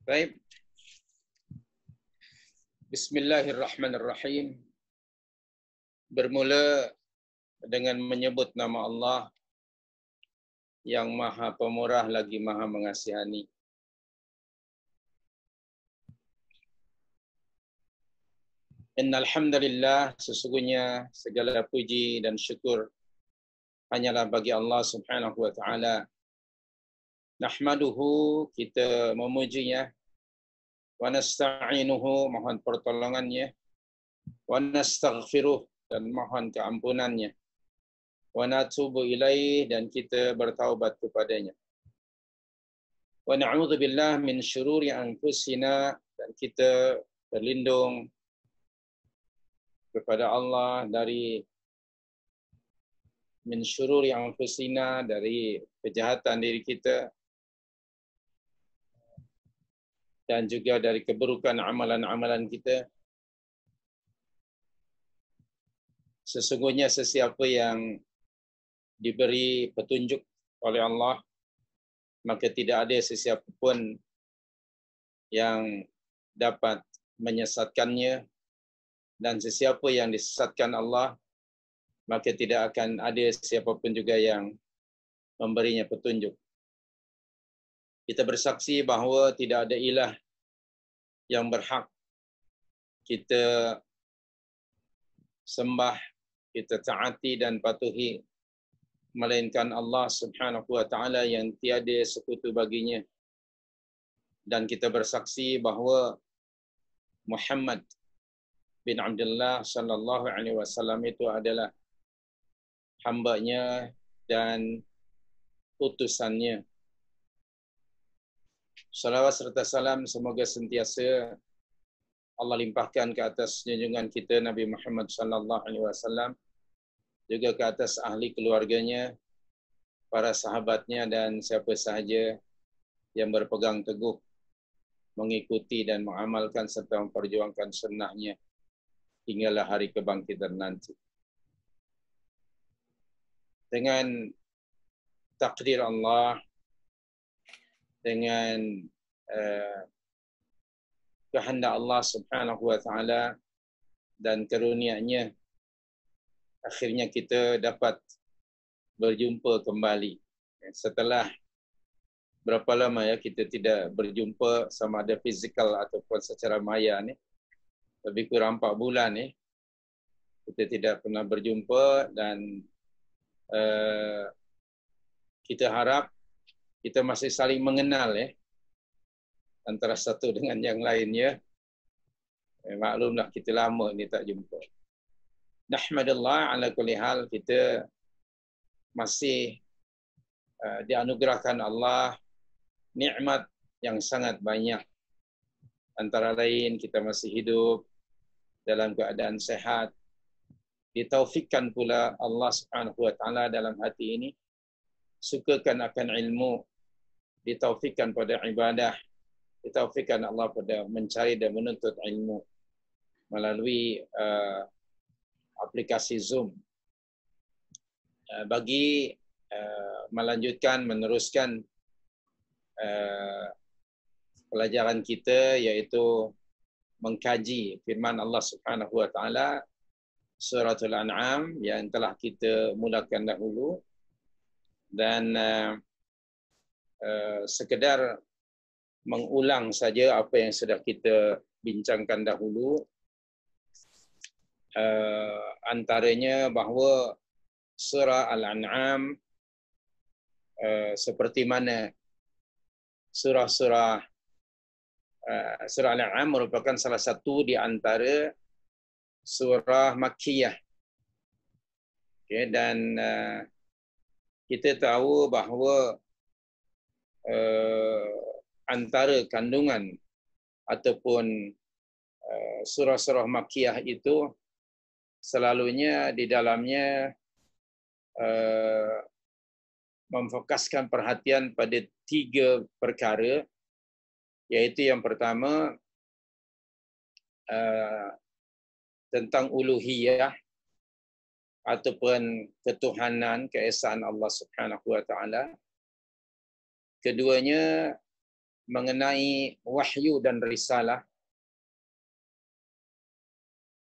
Baik. Bismillahirrahmanirrahim. Bermula dengan menyebut nama Allah yang Maha Pemurah lagi Maha Mengasihani. Innal hamdalillah, sesungguhnya segala puji dan syukur hanyalah bagi Allah Subhanahu wa taala. Nahmaduhu, kita memujinya, wa nasta'inuhu, mohon pertolongannya, wa nastaghfiruh, dan mohon keampunannya, wa natubu ilaih, dan kita bertaubat kepadanya, wa na'udzubillah min syururi anfusina, dan kita berlindung kepada Allah dari min syururi anfusina, dari kejahatan diri kita, dan juga dari keburukan amalan-amalan kita. Sesungguhnya sesiapa yang diberi petunjuk oleh Allah, maka tidak ada sesiapa pun yang dapat menyesatkannya, dan sesiapa yang disesatkan Allah, maka tidak akan ada siapapun juga yang memberinya petunjuk. Kita bersaksi bahawa tidak ada ilah yang berhak kita sembah, kita taati dan patuhi, melainkan Allah Subhanahu wa taala yang tiada sekutu baginya. Dan kita bersaksi bahawa Muhammad bin Abdullah sallallahu alaihi wasallam itu adalah hamba-Nya dan utusannya. Salawat serta salam semoga sentiasa Allah limpahkan ke atas junjungan kita Nabi Muhammad sallallahu alaihi wasallam, juga ke atas ahli keluarganya, para sahabatnya, dan siapa sahaja yang berpegang teguh mengikuti dan mengamalkan serta memperjuangkan sunnahnya hinggalah hari kebangkitan nanti. Dengan takdir Allah, dengan kehendak Allah Subhanahu wa taala dan karunia-Nya, akhirnya kita dapat berjumpa kembali setelah berapa lama ya kita tidak berjumpa, sama ada fizikal ataupun secara maya ni. Lebih kurang 4 bulan ni kita tidak pernah berjumpa, dan kita harap kita masih saling mengenal ya antara satu dengan yang lainnya. Maklumlah kita lama ni tak jumpa. Nahmadallah ala kulli hal, kita masih dianugerahkan Allah nikmat yang sangat banyak. Antara lain kita masih hidup dalam keadaan sehat. Ditaufikkan pula Allah Subhanahu wa taala dalam hati ini sukakan akan ilmu, ditaufikkan pada ibadah, ditaufikkan Allah pada mencari dan menuntut ilmu melalui aplikasi Zoom. Bagi melanjutkan, meneruskan pelajaran kita, iaitu mengkaji firman Allah Subhanahu wa taala Suratul An'am yang telah kita mulakan dahulu, dan sekedar mengulang saja apa yang sudah kita bincangkan dahulu. Antaranya bahawa surah Al-An'am seperti mana surah Al-An'am merupakan salah satu di antara surah Makkiyah. Okay, dan kita tahu bahawa antara kandungan ataupun surah-surah Makkiyah itu selalunya di dalamnya memfokuskan perhatian pada 3 perkara, iaitu yang pertama tentang uluhiyah ataupun ketuhanan, keesaan Allah Subhanahu wa taala. Keduanya mengenai wahyu dan risalah.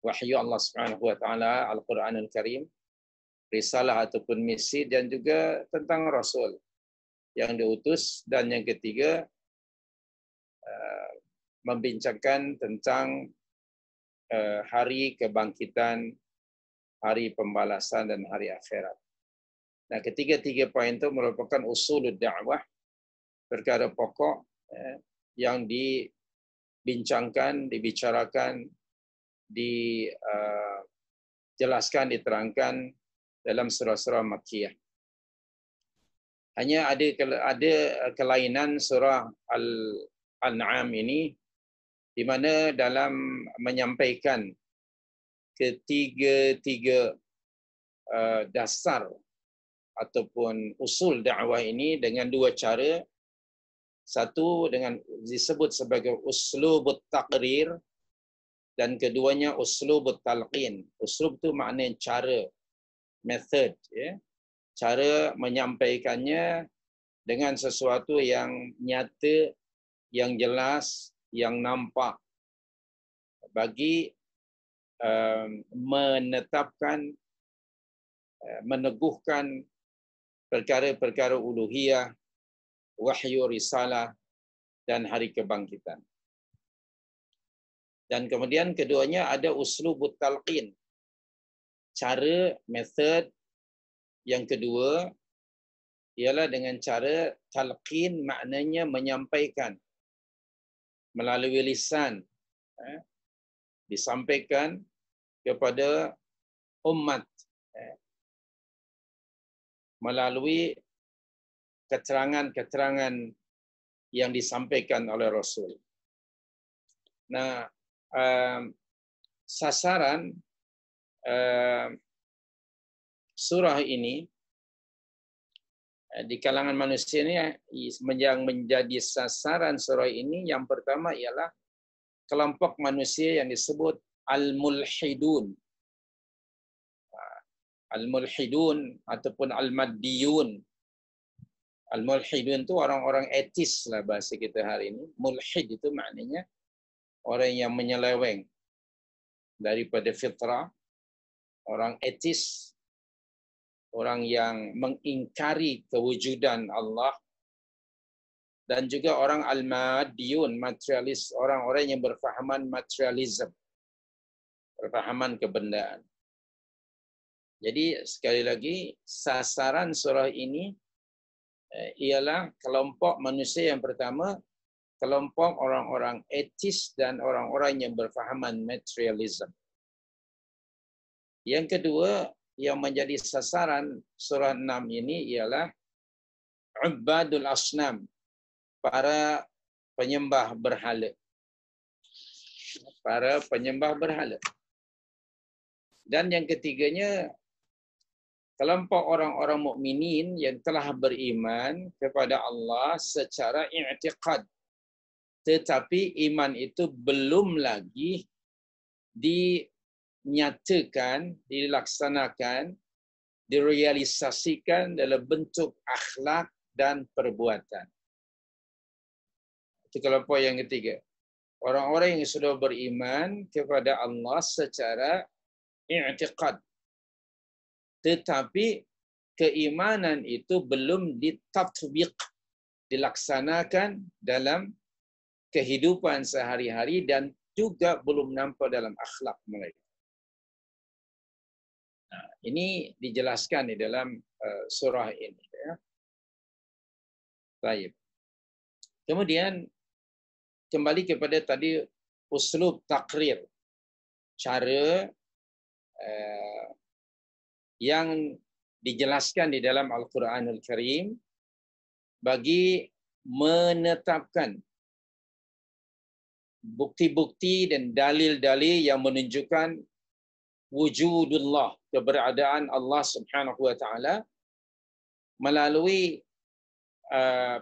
Wahyu Allah Subhanahu wa taala, Al-Qur'anul Karim, risalah ataupun misi, dan juga tentang rasul yang diutus, dan yang ketiga membincangkan tentang hari kebangkitan, hari pembalasan dan hari akhirat. Nah, ketiga-tiga poin itu merupakan usulud dakwah, perkara pokok yang dibincangkan, dibicarakan, dijelaskan, diterangkan dalam surah-surah Makkiyah. Hanya ada kelainan surah Al-An'am ini, di mana dalam menyampaikan ketiga-tiga dasar ataupun usul dakwah ini dengan dua cara. Satu dengan disebut sebagai uslubut taqrir, dan keduanya uslubut talqin. Uslub itu maknanya cara, method, ya. Cara menyampaikannya dengan sesuatu yang nyata, yang jelas, yang nampak, bagi menetapkan, meneguhkan perkara-perkara uluhiyah, wahyu, risalah, dan hari kebangkitan. Dan kemudian keduanya ada uslubut talqin, cara, method. Yang kedua ialah dengan cara talqin, maknanya menyampaikan melalui lisan, disampaikan kepada umat melalui keterangan-keterangan yang disampaikan oleh Rasul. Nah, sasaran surah ini di kalangan manusia ini, yang menjadi sasaran surah ini, yang pertama ialah kelompok manusia yang disebut al-mulhidun. Al-mulhidun ataupun al-maddiyun. Al-mulhidun itu orang-orang etis lah bahasa kita hari ini. Mulhid itu maknanya orang yang menyeleweng daripada fitrah, orang etis, orang yang mengingkari kewujudan Allah, dan juga orang al-madiyun, materialis, orang-orang yang berfahaman materialism, berfahaman kebendaan. Jadi sekali lagi, sasaran surah ini ialah kelompok manusia yang pertama, kelompok orang-orang etis dan orang-orang yang berfahaman materialism. Yang kedua, yang menjadi sasaran surah 6 ini ialah ubadul asnam, para penyembah berhala. Para penyembah berhala. Dan yang ketiganya, kelompok orang-orang mukminin yang telah beriman kepada Allah secara i'tiqad, tetapi iman itu belum lagi dinyatakan, dilaksanakan, direalisasikan dalam bentuk akhlak dan perbuatan. Itu kelompok yang ketiga. Orang-orang yang sudah beriman kepada Allah secara i'tiqad, tetapi keimanan itu belum ditatbiq, dilaksanakan dalam kehidupan sehari-hari, dan juga belum nampak dalam akhlak mereka. Nah, ini dijelaskan di dalam surah ini. Ya. Baik. Kemudian kembali kepada tadi uslub takrir, cara yang dijelaskan di dalam Al-Quranul Karim bagi menetapkan bukti-bukti dan dalil-dalil yang menunjukkan wujudullah, keberadaan Allah Subhanahu wa taala, melalui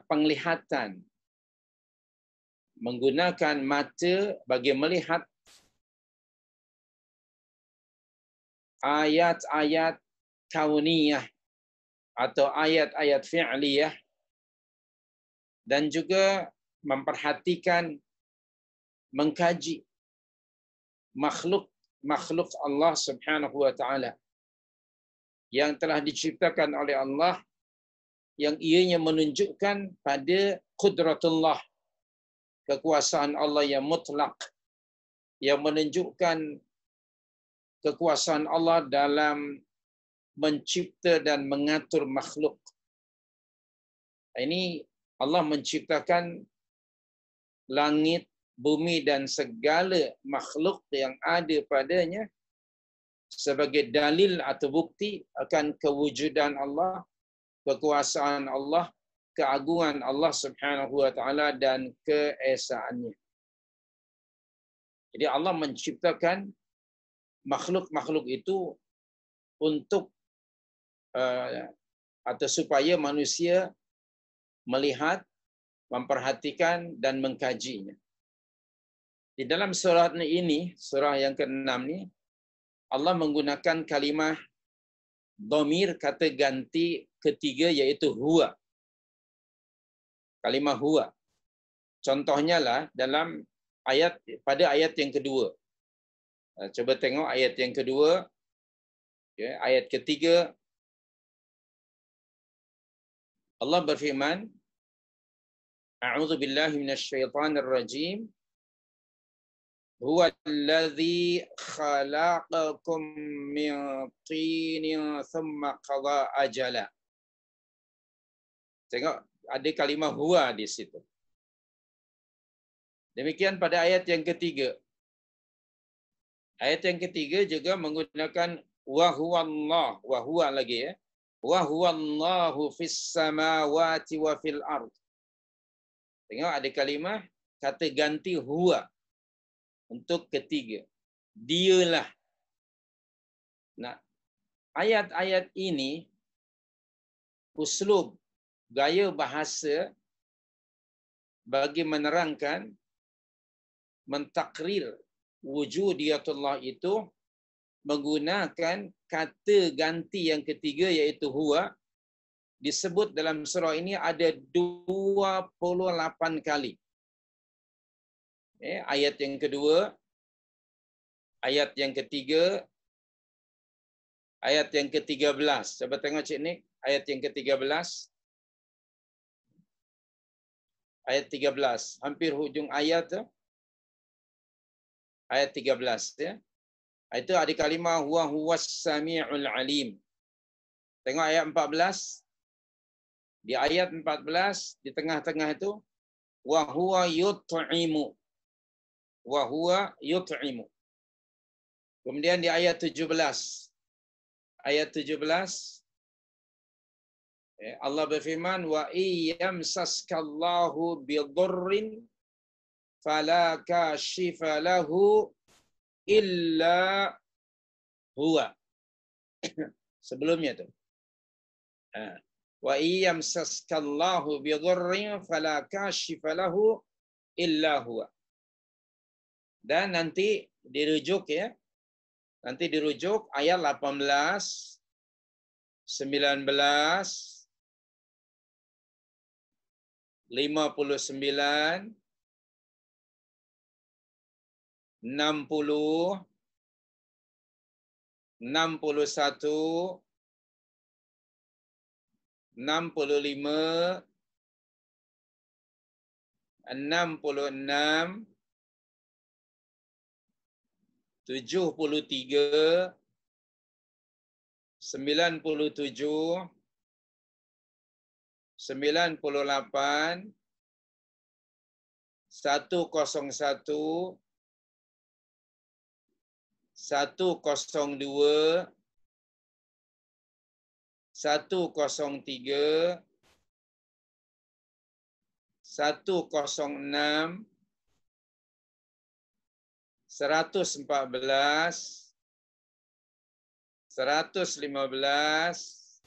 penglihatan, menggunakan mata bagi melihat ayat-ayat kauniyah atau ayat-ayat fi'liyah, dan juga memperhatikan, mengkaji makhluk Allah Subhanahu wa taala yang telah diciptakan oleh Allah, yang ianya menunjukkan pada qudratullah, kekuasaan Allah yang mutlak, yang menunjukkan kekuasaan Allah dalam mencipta dan mengatur makhluk. Ini Allah menciptakan langit, bumi dan segala makhluk yang ada padanya sebagai dalil atau bukti akan kewujudan Allah, kekuasaan Allah, keagungan Allah Subhanahu wa taala dan keesaannya. Jadi Allah menciptakan makhluk-makhluk itu untuk atau supaya manusia melihat, memperhatikan dan mengkajinya. Di dalam surah ini, surah yang ke-6 ni, Allah menggunakan kalimah dhamir, kata ganti ketiga, iaitu huwa. Kalimah huwa. Contohnya lah dalam ayat, pada ayat yang kedua. Coba tengok ayat yang kedua. Ya, ayat ketiga. Allah berfirman, A'udzu billahi minasyaitonir rajim. Huwa allazi khalaqakum min tinin thumma qada ajala. Tengok ada kalimah huwa di situ. Demikian pada ayat yang ketiga. Ayat yang ketiga juga menggunakan wa huwallah, wa huwa lagi ya. Wa huwallahu fis samawati wa fil ard. Tengok ada kalimah kata ganti huwa untuk ketiga. Dialah. Nah, ayat-ayat ini uslub, gaya bahasa bagi menerangkan, mentakrir wujudiyatullah itu menggunakan kata ganti yang ketiga, iaitu huwa. Disebut dalam surah ini ada 28 kali. Ayat yang kedua, ayat yang ketiga, ayat yang ke-13. Coba tengok Cik Nik, ayat yang ke-13. Ayat 13, hampir hujung ayat tu. Ayat 13 ya. Itu ada kalimah huwa huwas samiul alim. Tengok ayat 14. Di ayat 14 di tengah-tengah itu wa huwa yut'imu. Wa huwa yut'imu. Kemudian di ayat 17. Ayat 17 Allah berfirman wa iyamsaskallahu bidurrin fala kashifa lahu illa huwa. Sebelumnya tu. Wa iyamsaskallahu bidurrin fala kashifa lahu illa huwa. Dan nanti dirujuk ya. Nanti dirujuk ayat 18, 19, 59, 60, 61, 65, 66, 73, 97, 98, 101, 102, 103, 106, 114, 115,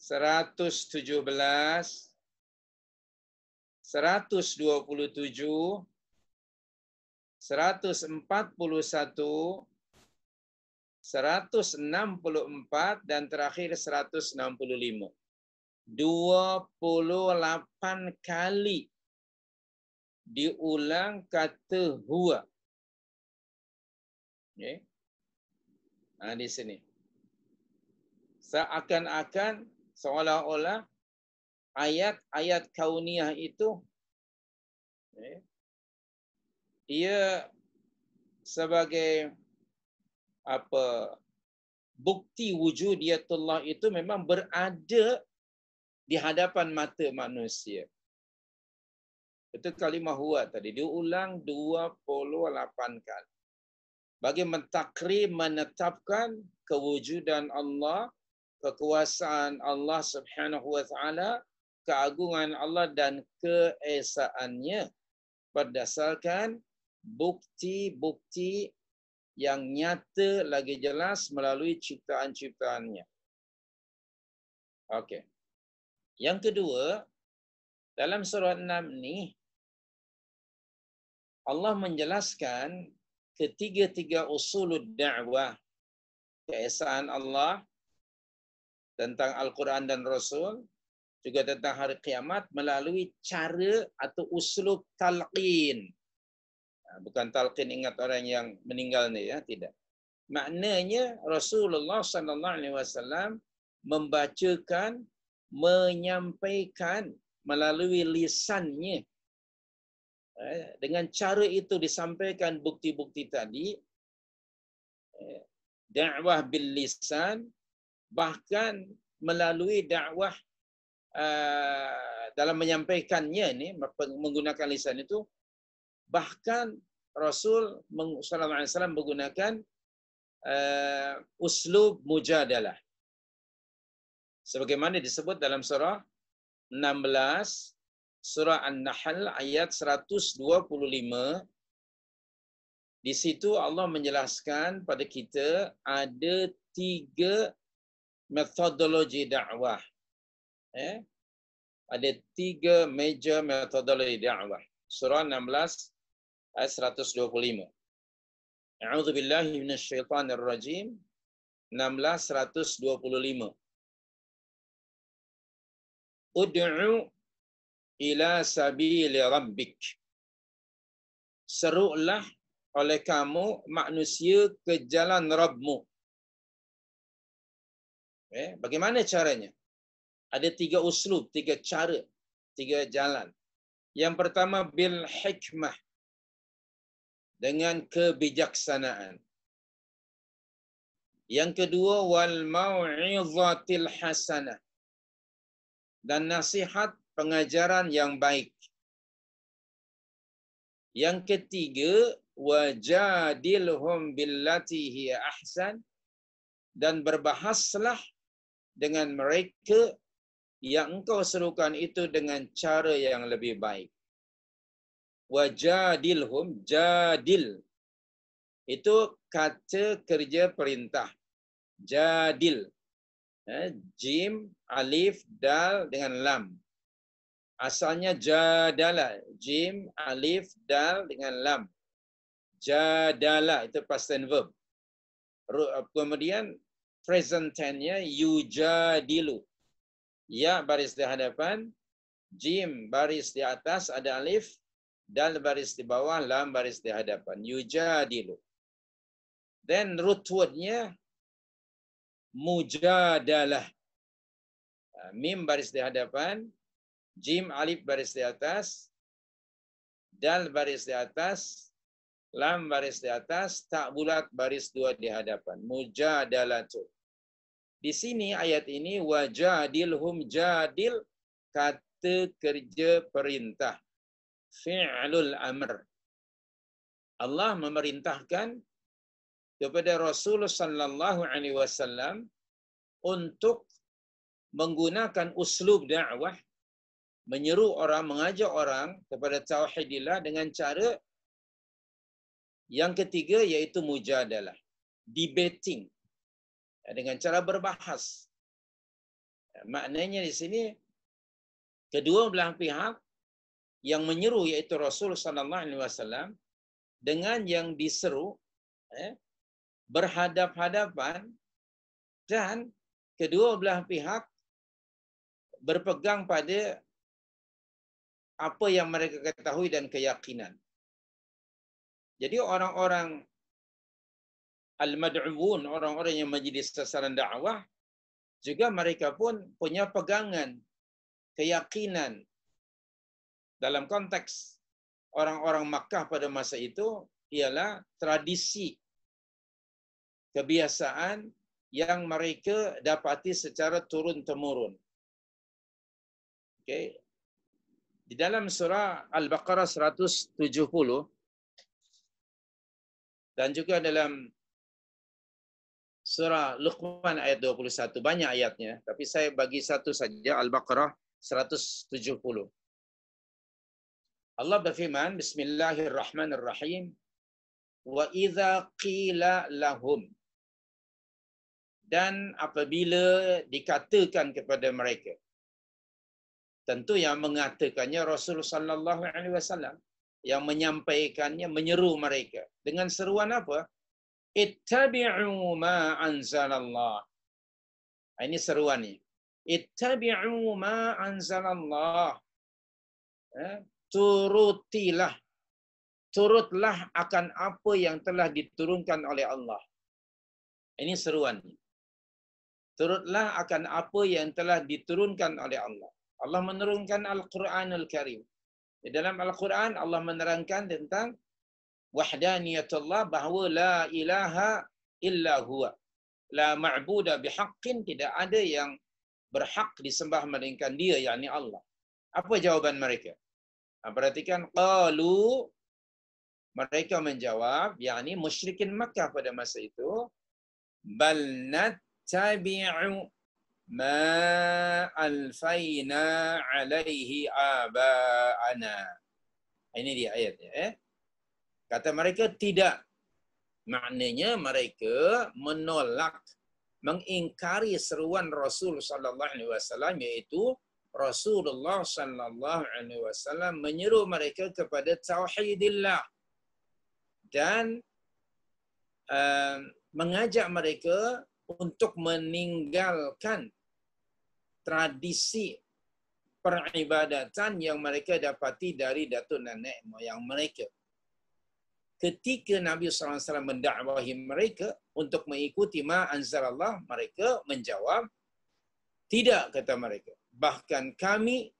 117, 127, 141, 164 dan terakhir 165. 28 kali diulang kata huwa. Okay. Di sini. Seakan-akan seolah-olah ayat-ayat kauniyah itu ia sebagai bukti wujudiyatullah itu memang berada di hadapan mata manusia. Itu kalimah huwa tadi diulang 28 kali. Bagi mentakrir, menetapkan kewujudan Allah, kekuasaan Allah Subhanahu wa taala, keagungan Allah dan keesaannya berdasarkan bukti-bukti yang nyata lagi jelas melalui ciptaan-ciptaannya. Okey. Yang kedua, dalam surah 6 ni Allah menjelaskan ketiga-tiga usulud da'wah, keesaan Allah, tentang Al-Quran dan Rasul, juga tentang hari kiamat melalui cara atau uslub talqin. Bukan talqin ingat orang yang meninggal ni, ya, tidak. Maknanya Rasulullah sallallahu alaihi wasallam membacakan, menyampaikan melalui lisannya. Dengan cara itu disampaikan bukti-bukti tadi, dakwah bil lisan, bahkan melalui dakwah dalam menyampaikannya ni menggunakan lisan itu, bahkan Rasul sallallahu alaihi wasallam menggunakan uslub mujadalah. Sebagaimana disebut dalam surah 16, surah An-Nahl ayat 125. Di situ Allah menjelaskan pada kita ada 3 metodologi dakwah. Ada 3 major metodologi dakwah. Surah 16 ayat 125. A'udzubillahi minasyaitonirrajim. 16:125. Ud'u ila sabili rabbik. Serulah oleh kamu manusia ke jalan Rabbmu. Bagaimana caranya? Ada 3 uslub, 3 cara, 3 jalan. Yang pertama bil hikmah, dengan kebijaksanaan. Yang kedua wal mau'izatil hasanah, dan nasihat pengajaran yang baik. Yang ketiga wajadilhum billati hiya ahsan, dan berbahaslah dengan mereka yang engkau serukan itu dengan cara yang lebih baik. Wajadilhum, jadil itu kata kerja perintah. Jadil, jim, alif, dal dengan lam. Asalnya jadala, jim, alif, dal dengan lam. Jadala itu past tense verb. Kemudian present tense-nya yujadilu. Ya baris di hadapan, jim baris di atas ada alif, dal baris di bawah, lam baris di hadapan. Yujadilu. Then root word-nya mujadalah. Mim baris di hadapan, jim alif baris di atas, dal baris di atas, lam baris di atas, tak bulat baris 2 di hadapan. Mujadalatu. Di sini ayat ini wajadilhum, jadil kata kerja perintah. Fi'lul amr. Allah memerintahkan kepada Rasulullah sallallahu alaihi wasallam untuk menggunakan uslub dakwah, menyeru orang, mengajak orang kepada tauhidillah dengan cara yang ketiga, iaitu mujadalah, debating, dengan cara berbahas. Maknanya di sini kedua belah pihak yang menyeru iaitu Rasul sallallahu alaihi wasallam dengan yang diseru berhadap-hadapan, dan kedua belah pihak berpegang pada apa yang mereka ketahui dan keyakinan. Jadi orang-orang al-mad'uun, orang-orang yang menjadi sasaran dakwah, juga mereka pun punya pegangan, keyakinan. Dalam konteks orang-orang Makkah pada masa itu ialah tradisi, kebiasaan yang mereka dapati secara turun-temurun. Okay. Di dalam surah Al-Baqarah 170 dan juga dalam surah Luqman ayat 21, banyak ayatnya, tapi saya bagi satu saja, Al-Baqarah 170. Allah berfirman, Bismillahirrahmanirrahim, wa idza qila lahum, dan apabila dikatakan kepada mereka. Tentu yang mengatakannya Rasulullah sallallahu alaihi wasallam, yang menyampaikannya, menyeru mereka dengan seruan apa? Ittabi'u ma anzalallah. Ini seruan ni. Ittabi'u ma anzalallah. Turutilah. Turutlah akan apa yang telah diturunkan oleh Allah. Ini seruan ni. Turutlah akan apa yang telah diturunkan oleh Allah. Allah menurunkan Al-Quranul Karim. Di dalam Al-Quran Allah menerangkan tentang wahdaniyatullah, bahawa la ilaha illa huwa. La ma'buda bihaqqin, tidak ada yang berhak disembah melainkan dia, yakni Allah. Apa jawaban mereka? Perhatikan, qalu, mereka menjawab, yakni musyrikin Makkah pada masa itu, bal nattabi'u ma alfayna alaihi aba'ana. Ini dia ayatnya. Kata mereka tidak. Maknanya mereka menolak, mengingkari seruan Rasul sallallahu alaihi wasallam, iaitu Rasulullah sallallahu alaihi wasallam menyeru mereka kepada tauhidillah dan mengajak mereka untuk meninggalkan tradisi peribadatan yang mereka dapati dari datuk nenek moyang mereka. Ketika Nabi SAW mendakwahi mereka untuk mengikuti ma anzalallah, mereka menjawab, tidak, kata mereka. Bahkan kami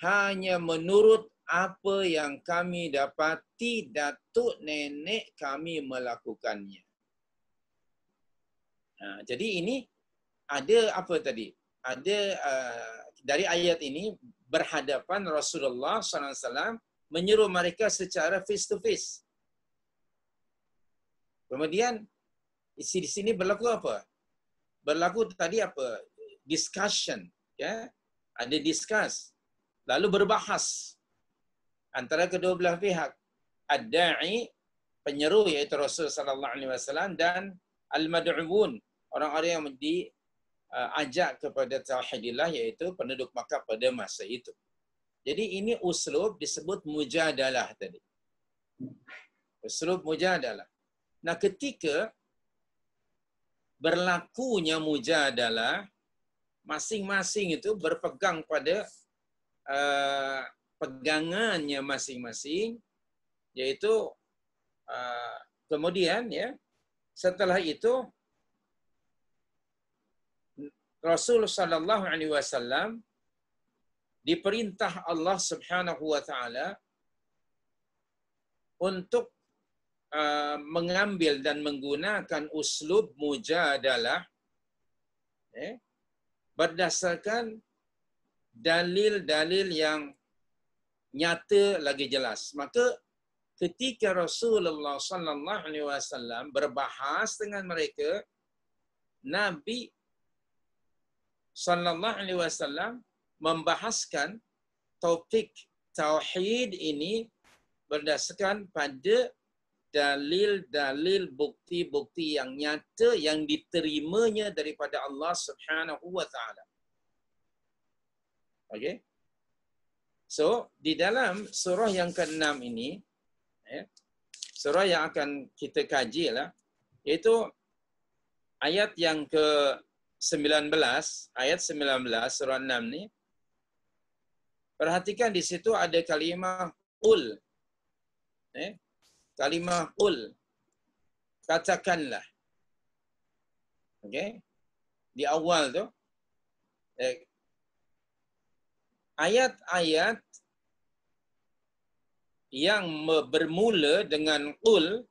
hanya menurut apa yang kami dapati datuk nenek kami melakukannya. Jadi ini ada apa tadi? Ada dari ayat ini berhadapan Rasulullah SAW menyeru mereka secara face to face. Kemudian di sini berlaku apa? Berlaku tadi apa? Discussion, ya. Ada discuss. Lalu berbahas antara kedua belah pihak. Ad-da'i, penyeru iaitu Rasul sallallahu alaihi wasallam, dan al-mad'uun, orang-orang yang diajak kepada tauhidillah, iaitu penduduk Makkah pada masa itu. Jadi ini uslub disebut mujadalah tadi. Uslub mujadalah. Nah, ketika berlakunya mujadalah, masing-masing itu berpegang pada pegangannya masing-masing, yaitu kemudian ya setelah itu Rasul sallallahu alaihi wasallam diperintah Allah Subhanahu wa taala untuk mengambil dan menggunakan uslub mujadalah berdasarkan dalil-dalil yang nyata lagi jelas. Maka ketika Rasulullah sallallahu alaihi wasallam berbahas dengan mereka, Nabi sallallahu alaihi wasallam membahaskan topik tauhid ini berdasarkan pada dalil-dalil, bukti-bukti yang nyata yang diterimanya daripada Allah Subhanahu wa taala. Okey. So, di dalam surah yang ke-6 ini, surah yang akan kita kaji lah, iaitu ayat yang ke-19, ayat 19 surah 6 ni, Perhatikan di situ ada kalimah qul. Kalimah qul. Katakanlah. Okey. Di awal tu ayat-ayat yang bermula dengan qul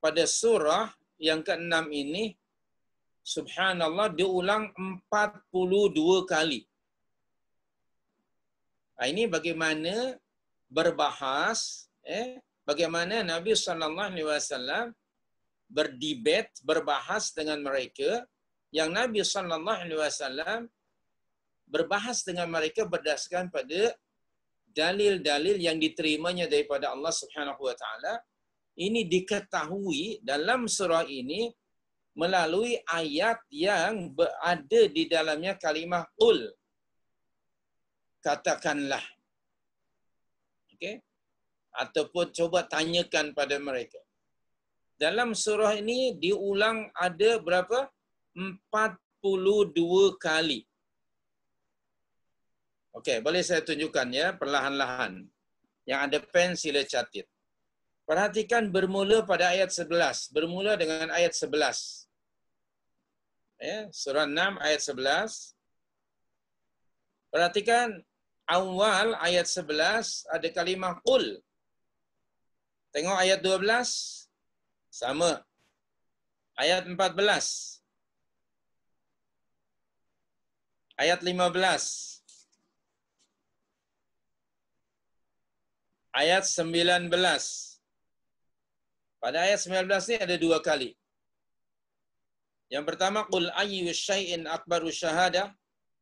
pada surah yang ke-6 ini, subhanallah, diulang 42 kali. Ini bagaimana berbahas, bagaimana Nabi SAW berdebat, berbahas dengan mereka, yang Nabi SAW berbahas dengan mereka berdasarkan pada dalil-dalil yang diterimanya daripada Allah Subhanahu Wa Taala. Ini diketahui dalam surah ini melalui ayat yang berada di dalamnya kalimah qul. Katakanlah. Okey? Ataupun coba tanyakan pada mereka. Dalam surah ini diulang ada berapa? 42 kali. Okey, boleh saya tunjukkan ya perlahan-lahan. Yang ada pen sila catat. Perhatikan bermula pada ayat 11. Bermula dengan ayat 11. Surah 6 ayat 11. Perhatikan awal ayat 11 ada kalimah qul. Tengok ayat 12. Sama. Ayat 14. Ayat 15. Ayat 19. Pada ayat 19 ni ada 2 kali. Yang pertama, qul ayyu syai'in akbaru syahadah,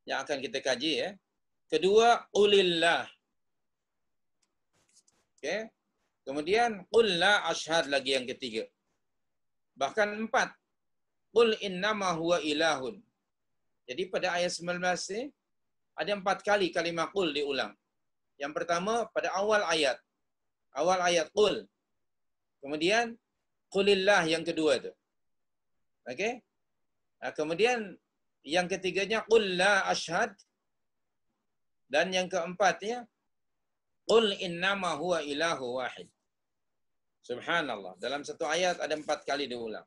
yang akan kita kaji ya. Kedua, qulillah. Okey. Kemudian qul la asyhad lagi yang ketiga. Bahkan 4. Qul innama huwa ilahun. Jadi pada ayat 19 ni ada 4 kali kalimah qul diulang. Yang pertama pada awal ayat. Awal ayat qul. Kemudian qulillah yang kedua tu. Okey? Kemudian yang ketiganya qul la asyhad, dan yang keempatnya qul innama huwa ilahu wahid. Subhanallah. Dalam satu ayat ada 4 kali diulang.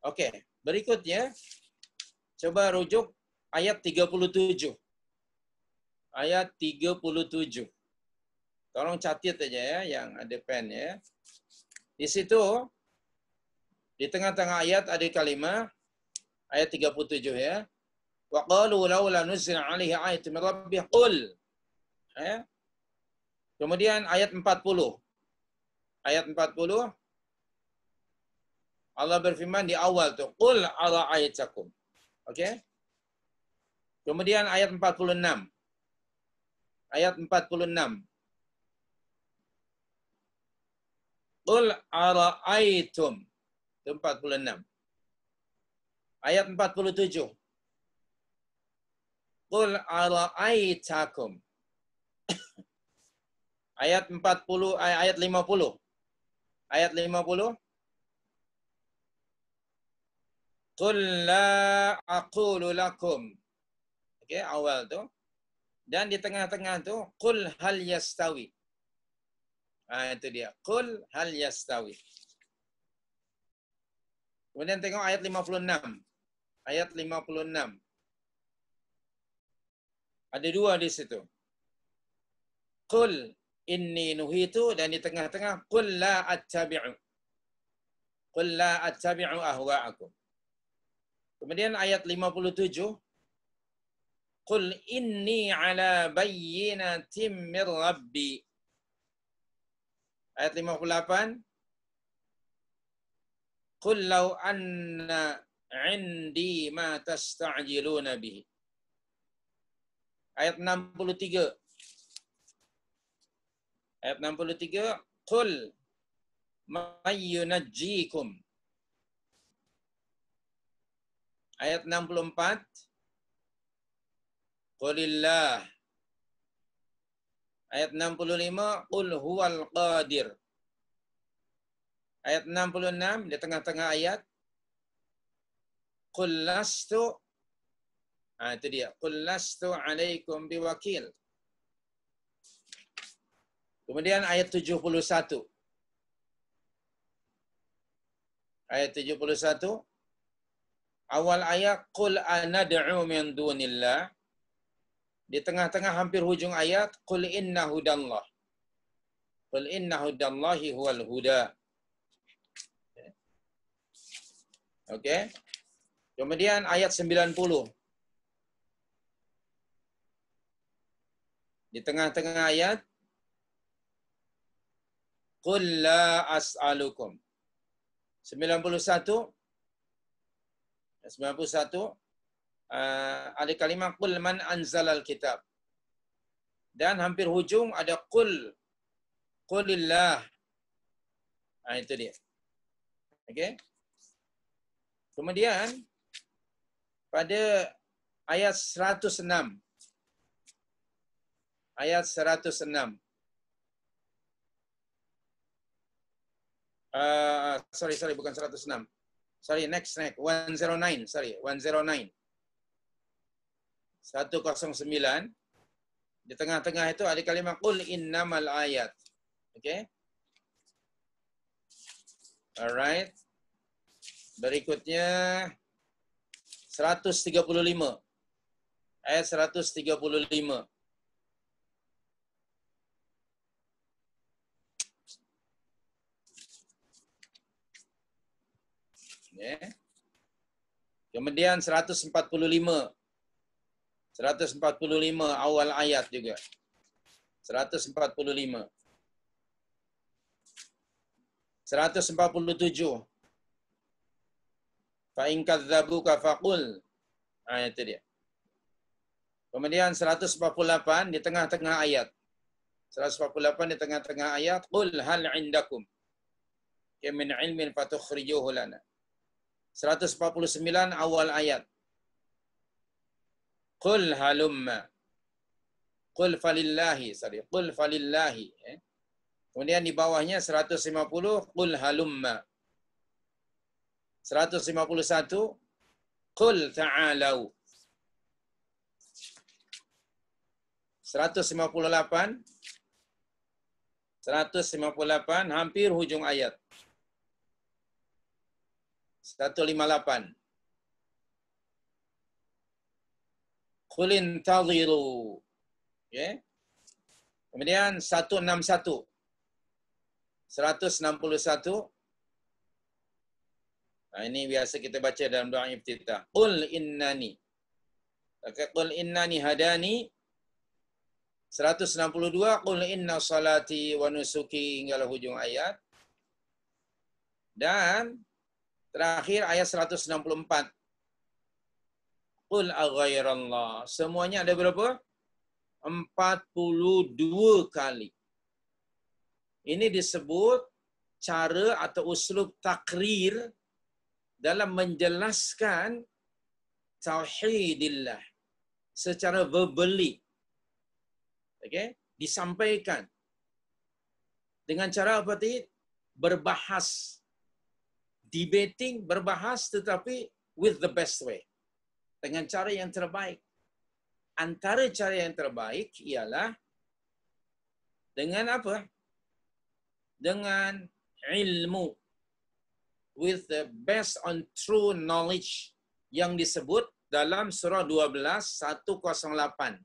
Okey, berikutnya coba rujuk ayat 37. Ayat 37. Tolong catat aja ya yang ada pen ya. Di situ di tengah-tengah ayat ada kalimah ayat 37 ya. Wa qalu laula nuzila alaihi ayatun min rabbih qul. Kemudian ayat 40. Ayat 40 Allah berfirman di awal tu, qul ara'aitakum. Okey? Kemudian ayat 46. Ayat 46. Qul ara'aitum. Itu 46. Ayat 47. Qul ara'aitakum. Ayat 40, ayat 50. Ayat 50. Qul la aqulu lakum. Okey, awal tu. Dan di tengah-tengah tu, qul hal yastawi. Itu dia. Qul hal yastawi. Kemudian tengok ayat 56. Ayat 56. Ada 2 di situ. Qul inni nuhitu, dan di tengah-tengah qul la attabi'u. Qul la attabi'u ahwa'akum. Kemudian ayat 57. Qul inni ala bayyinatin min rabbi. Ayat 58. Qul law anna 'indi ma tasta'jiluna bihi. Ayat 63. Ayat 63. Qul may yunajjikum. Ayat 64. Qulillah. Ayat 65. Qul huwal qadir. Ayat 66 di tengah-tengah ayat. Qul lastu. Itu dia. Qul lastu alaikum biwakil. Kemudian ayat 71. Ayat 71. Awal ayat, Qul anad'u min dunillah. Di tengah-tengah hampir hujung ayat, Qul inna hudallah. Qul inna hudallahi huwal huda. Okey. Kemudian ayat 90. Di tengah-tengah ayat, Qul la as'alukum. 91. 91. Ada kalimah Qul man anzalal kitab. Dan hampir hujung ada Qul. Qulillah. Itu dia. Okey. Kemudian pada ayat 106. Ayat 106. Sorry, bukan 106. Sorry, next. 109. Sorry, 109. 109. Di tengah-tengah itu ada kalimah Qul innamal ayat. Okey. Alright. Berikutnya 135. Ayat 135. Okay. Kemudian 145. 145 awal ayat juga. 145. 147. Fa in kadzdzabuka faqul. Itu dia. Kemudian 148 di tengah-tengah ayat. 148 di tengah-tengah ayat, Qul hal indakum min ilmin fatukhrijuhu lana. 149 awal ayat. Qul halumma. Qul falillahi. Qul falillahi. Kemudian di bawahnya 150, Qul halumma. 151, Qul ta'alau. 158, hampir hujung ayat. 158. Qul intadhiru. Okay. Kemudian 161. 161. Ini biasa kita baca dalam doa iftitah. Qul innani. Qul innani hadani. 162. Qul inna salati wa nusuki hingga hujung ayat. Dan terakhir ayat 164. Qul aghairallah. Semuanya ada berapa? 42 kali. Ini disebut cara atau uslub takrir dalam menjelaskan tauhidillah secara verbally. Okey, disampaikan dengan cara apa tadi? Berbahas, debating, berbahas tetapi with the best way. Dengan cara yang terbaik. Antara cara yang terbaik ialah dengan apa? Dengan ilmu. With the best on true knowledge yang disebut dalam surah 12, 108.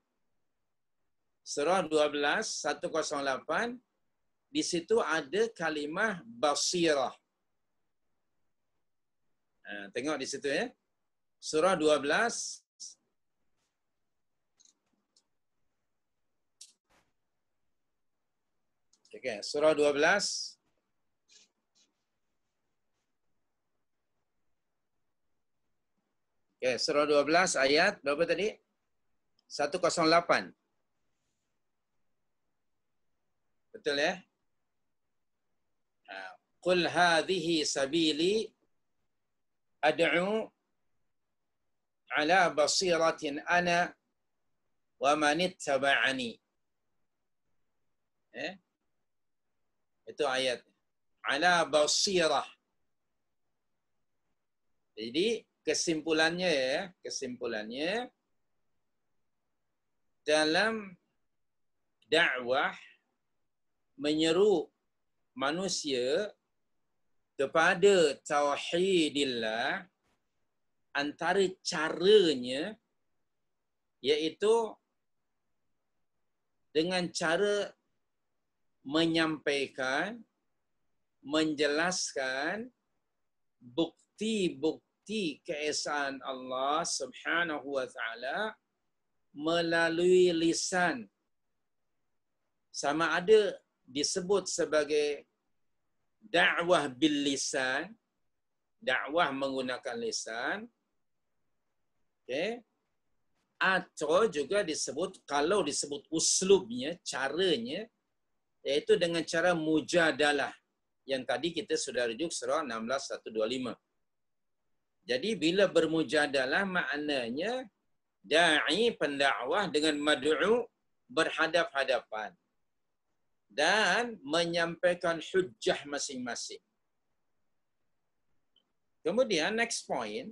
Surah 12, 108, di situ ada kalimah basirah. Tengok di situ ya. Surah 12, okay, surah 12, okay, surah 12 ayat berapa tadi? 108. Betul ya? Qul hadhihi sabili ad'u ala basiratin ana wa man ittaba'ani. Itu ayat. Ala basirah. Jadi kesimpulannya dalam dakwah menyeru manusia kepada tauhidillah, antara caranya iaitu dengan cara menyampaikan, menjelaskan bukti-bukti keesaan Allah Subhanahu wa taala melalui lisan. Sama ada disebut sebagai dakwah bil lisan, dakwah menggunakan lisan, okey, atau juga disebut, kalau disebut uslubnya, caranya, iaitu dengan cara mujadalah, yang tadi kita sudah rujuk surah 16:125. Jadi bila bermujadalah maknanya da'i, pendakwah, dengan mad'u berhadap-hadapan dan menyampaikan hujjah masing-masing. Kemudian next point,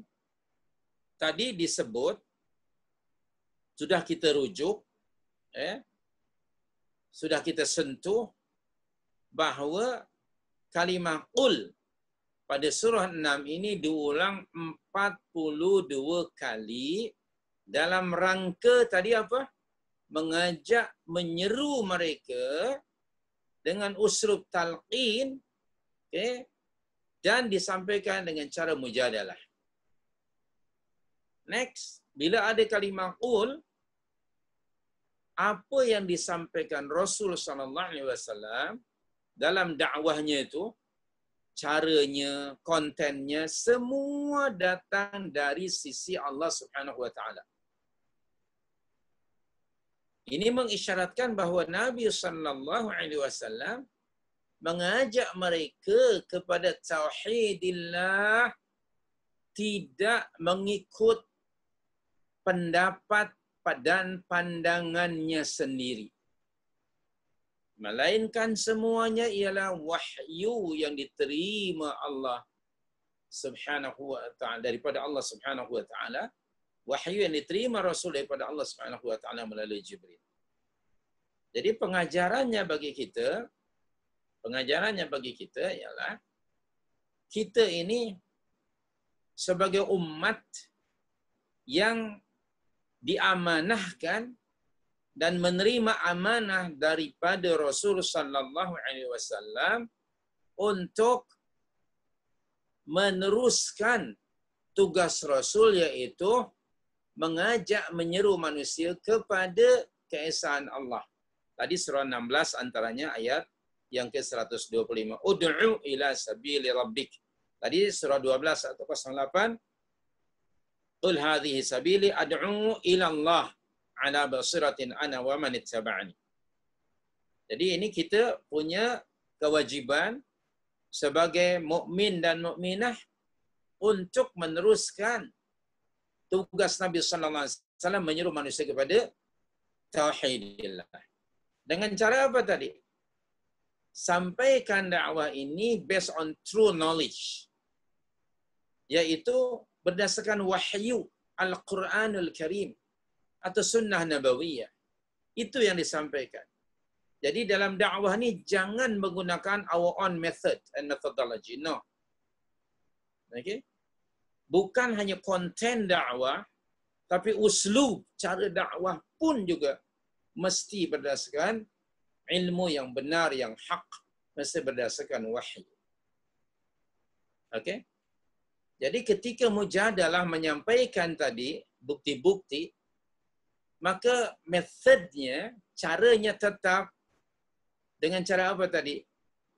tadi disebut, sudah kita rujuk, sudah kita sentuh bahawa kalimah qul pada surah 6 ini diulang 42 kali dalam rangka tadi apa? Mengajak, menyeru mereka dengan uslub talqin, okay, dan disampaikan dengan cara mujadalah. Next, bila ada kalimah qul, apa yang disampaikan Rasul sallallahu alaihi wasallam dalam dakwahnya itu, caranya, kontennya, semua datang dari sisi Allah Subhanahu wa taala. Ini mengisyaratkan bahawa Nabi sallallahu alaihi wasallam mengajak mereka kepada tauhidillah, tidak mengikut pendapat dan pandangannya sendiri, melainkan semuanya ialah wahyu yang diterima Allah Subhanahu wa taala, daripada Allah Subhanahu wa taala, wahyu yang diterima Rasul daripada Allah Subhanahu wa taala melalui Jibril. Jadi pengajarannya bagi kita ialah kita ini sebagai umat yang diamanahkan dan menerima amanah daripada Rasul sallallahu alaihi wasallam untuk meneruskan tugas Rasul, iaitu mengajak, menyeru manusia kepada keesaan Allah. Tadi surah 16 antaranya ayat yang ke-125. Ud'u ila sabili rabbik. Tadi surah 12 atau 08. Qul hadhihi sabili ad'u ila Allah ala basiratin ana wa man ittaba'ani. Jadi ini kita punya kewajiban sebagai mukmin dan mukminah untuk meneruskan tugas Nabi sallallahu alaihi wasallam menyeru manusia kepada tauhidillah. Dengan cara apa tadi? Sampaikan dakwah ini based on true knowledge, yaitu berdasarkan wahyu Al-Quranul Karim atau sunnah nabawiyah. Itu yang disampaikan. Jadi dalam dakwah ni jangan menggunakan our own method and methodology. No. Okay? Bukan hanya konten dakwah, tapi uslub, cara dakwah pun juga mesti berdasarkan ilmu yang benar, yang hak, mesti berdasarkan wahyu. Okey? Jadi ketika mujadalah menyampaikan tadi bukti-bukti, maka metodnya, caranya tetap dengan cara apa tadi?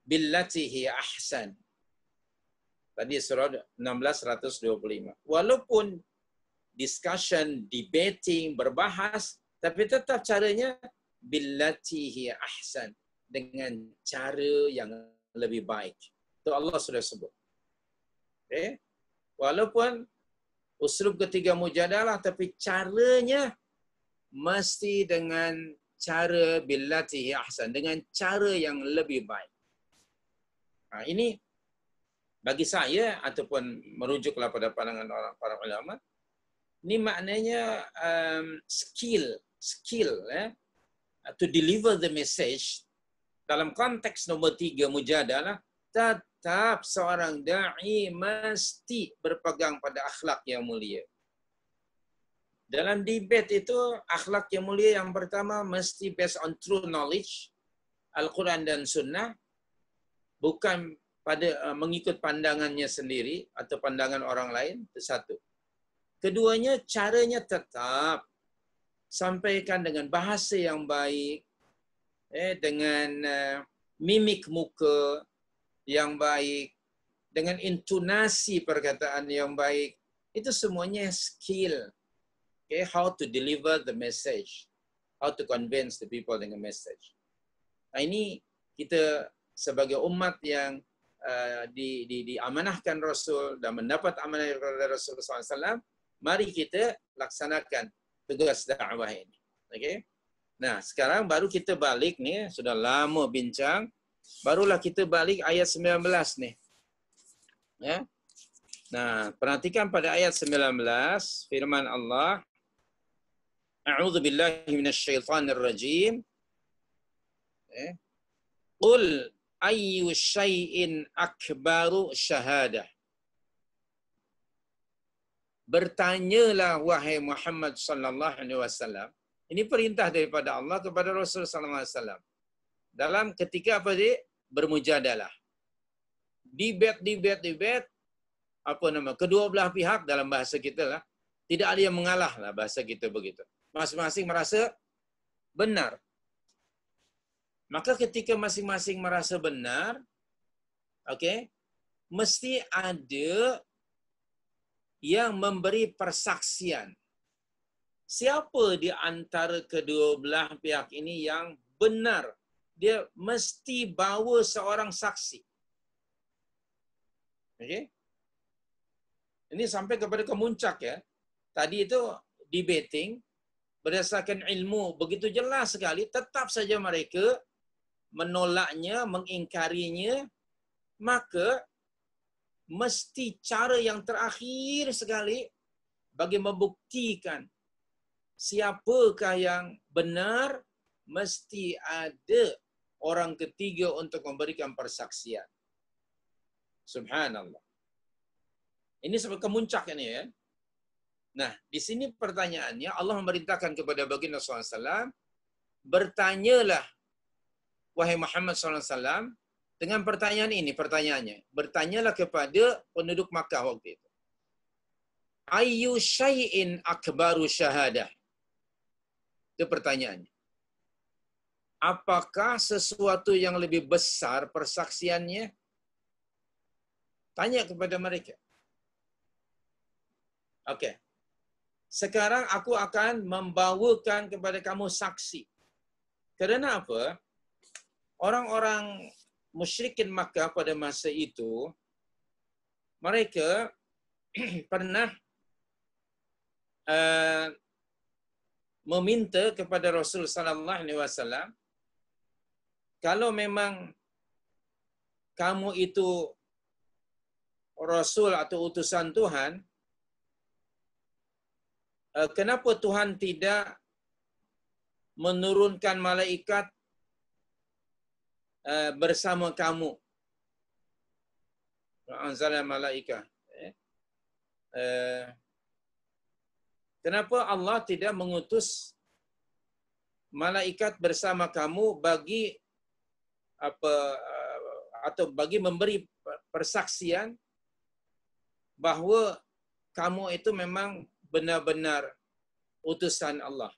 Billati hi ahsan. Tadi surah 16:125. Walaupun discussion, debating, berbahas, tapi tetap caranya billati hi ahsan, dengan cara yang lebih baik. Itu Allah sudah sebut. Okay? Walaupun uslub ketiga mujadalah, tapi caranya mesti dengan cara billati hi ahsan, dengan cara yang lebih baik. Ini bagi saya, ataupun merujuklah pada pandangan orang para ulama, ini maknanya skill to deliver the message dalam konteks nombor 3 mujadalah, tetap seorang da'i mesti berpegang pada akhlak yang mulia. Dalam debat itu, akhlak yang mulia yang pertama mesti based on true knowledge, Al-Quran dan Sunnah, bukan pada mengikut pandangannya sendiri atau pandangan orang lain, itu satu. Keduanya, caranya tetap sampaikan dengan bahasa yang baik, dengan mimik muka yang baik, dengan intonasi perkataan yang baik. Itu semuanya skill. Okay, how to deliver the message, how to convince the people dengan message. Nah, ini kita sebagai umat yang diamanahkan Rasul dan mendapat amanah dari Rasulullah SAW, mari kita laksanakan tugas dakwah ini. Okay? Nah, sekarang baru kita balik nih, sudah lama bincang, barulah kita balik ayat 19 nih. Ya. Nah, perhatikan pada ayat 19, firman Allah, A'udzu billahi minasyaitonir rajim. Qul ayyu syai'in akbaru syahadah. Bertanyalah wahai Muhammad sallallahu alaihi wasallam. Ini perintah daripada Allah kepada Rasul sallallahu alaihi wasallam. Dalam ketika apa dia? Bermujadalah. Debat apa nama? Kedua belah pihak dalam bahasa kita lah. Tidak ada yang mengalah lah bahasa kita begitu. Masing-masing merasa benar. Maka ketika masing-masing merasa benar, okey, mesti ada yang memberi persaksian. Siapa di antara kedua belah pihak ini yang benar? Dia mesti bawa seorang saksi. Okey? Ini sampai kepada kemuncak ya. Tadi itu debating berdasarkan ilmu begitu jelas sekali, tetap saja mereka menolaknya, mengingkarinya, maka mesti cara yang terakhir sekali bagi membuktikan siapakah yang benar, mesti ada orang ketiga untuk memberikan persaksian. Subhanallah. Ini sampai kemuncak ini ya. Nah, di sini pertanyaannya, Allah memerintahkan kepada baginda SAW, bertanyalah, wahai Muhammad SAW, dengan pertanyaan ini, pertanyaannya. Bertanyalah kepada penduduk Makkah waktu itu. Ayyu syai'in akbaru syahadah. Itu pertanyaannya. Apakah sesuatu yang lebih besar persaksiannya? Tanya kepada mereka. Okey. Sekarang aku akan membawakan kepada kamu saksi. Kerana apa? Orang-orang musyrikin Makkah pada masa itu, mereka pernah meminta kepada Rasul sallallahu alaihi wasallam, kalau memang kamu itu Rasul atau utusan Tuhan, kenapa Tuhan tidak menurunkan malaikat bersama kamu? Anzala malaikat. Kenapa Allah tidak mengutus malaikat bersama kamu bagi apa atau bagi memberi persaksian bahawa kamu itu memang benar-benar utusan Allah.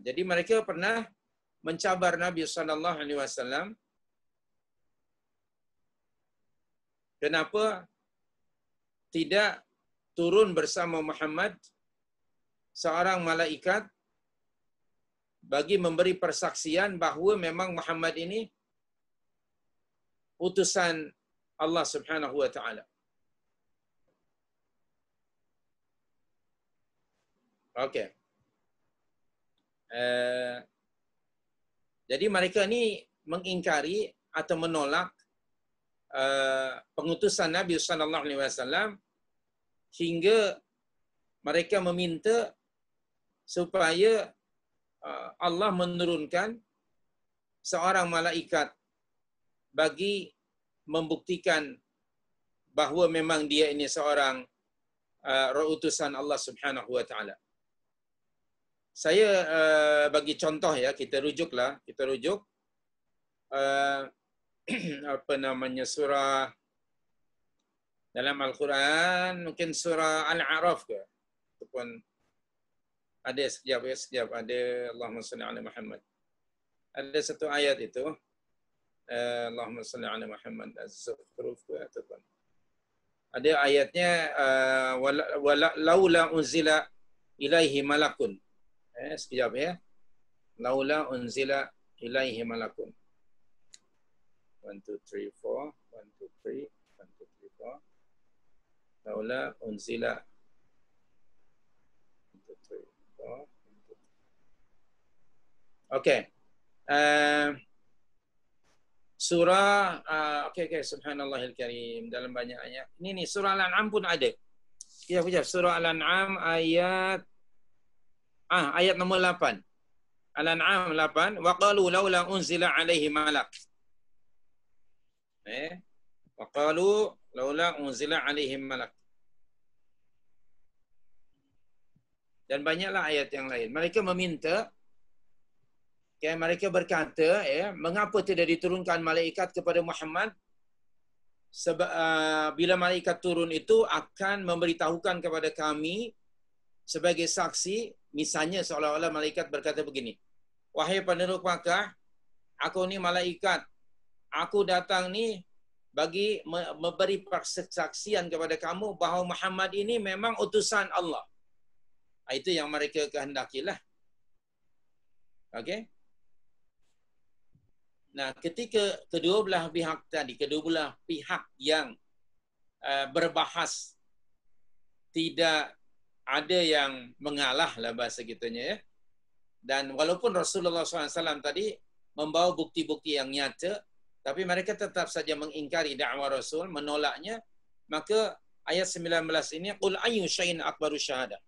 Jadi mereka pernah mencabar Nabi sallallahu alaihi wasallam. Kenapa tidak turun bersama Muhammad seorang malaikat bagi memberi persaksian bahawa memang Muhammad ini utusan Allah Subhanahu wa taala. Okey. Jadi mereka ni mengingkari atau menolak pengutusan Nabi sallallahu alaihi wasallam hingga mereka meminta supaya Allah menurunkan seorang malaikat bagi membuktikan bahawa memang dia ini seorang utusan Allah Subhanahu wa taala. Saya bagi contoh ya, kita rujuk apa namanya, surah dalam Al-Quran, mungkin surah Al-A'raf ke, ataupun ada sekejap ada Allahumma salli ala Muhammad. Ada satu ayat itu Allahumma salli ala Muhammad az-zukhruf ke, ataupun ada ayatnya laula unzila ilaihi malakun. Sekejap ya. Laula unzila ilaihi malakun. 1 2 3 4 1 2 3 1 2 3 4 laula unzila 1 2 3 4. Okey. Surah okey subhanallahil karim, dalam banyak ayat. Ini surah Al-An'am pun ada. Kejap surah Al-An'am ayat ayat nombor 8. Al-An'am 8, wa qalu laula unzila alaihi malak. Wa qalu laula unzila alaihi malak. Dan banyaklah ayat yang lain. Mereka meminta, mereka berkata, mengapa tidak diturunkan malaikat kepada Muhammad? Sebab bila malaikat turun itu akan memberitahukan kepada kami sebagai saksi. Misalnya seolah-olah malaikat berkata begini, wahai penduduk Makkah, aku ni malaikat, aku datang ni bagi memberi persaksian kepada kamu bahawa Muhammad ini memang utusan Allah. Itu yang mereka kehendakilah. Okey. Nah, ketika kedua belah pihak yang berbahas tidak ada yang mengalah lah bahasa kitanya ya. Dan walaupun Rasulullah SAW tadi membawa bukti-bukti yang nyata, tapi mereka tetap saja mengingkari dakwah Rasul, menolaknya. Maka ayat 19 ini, qul ayyu syai'in akbaru syahadah.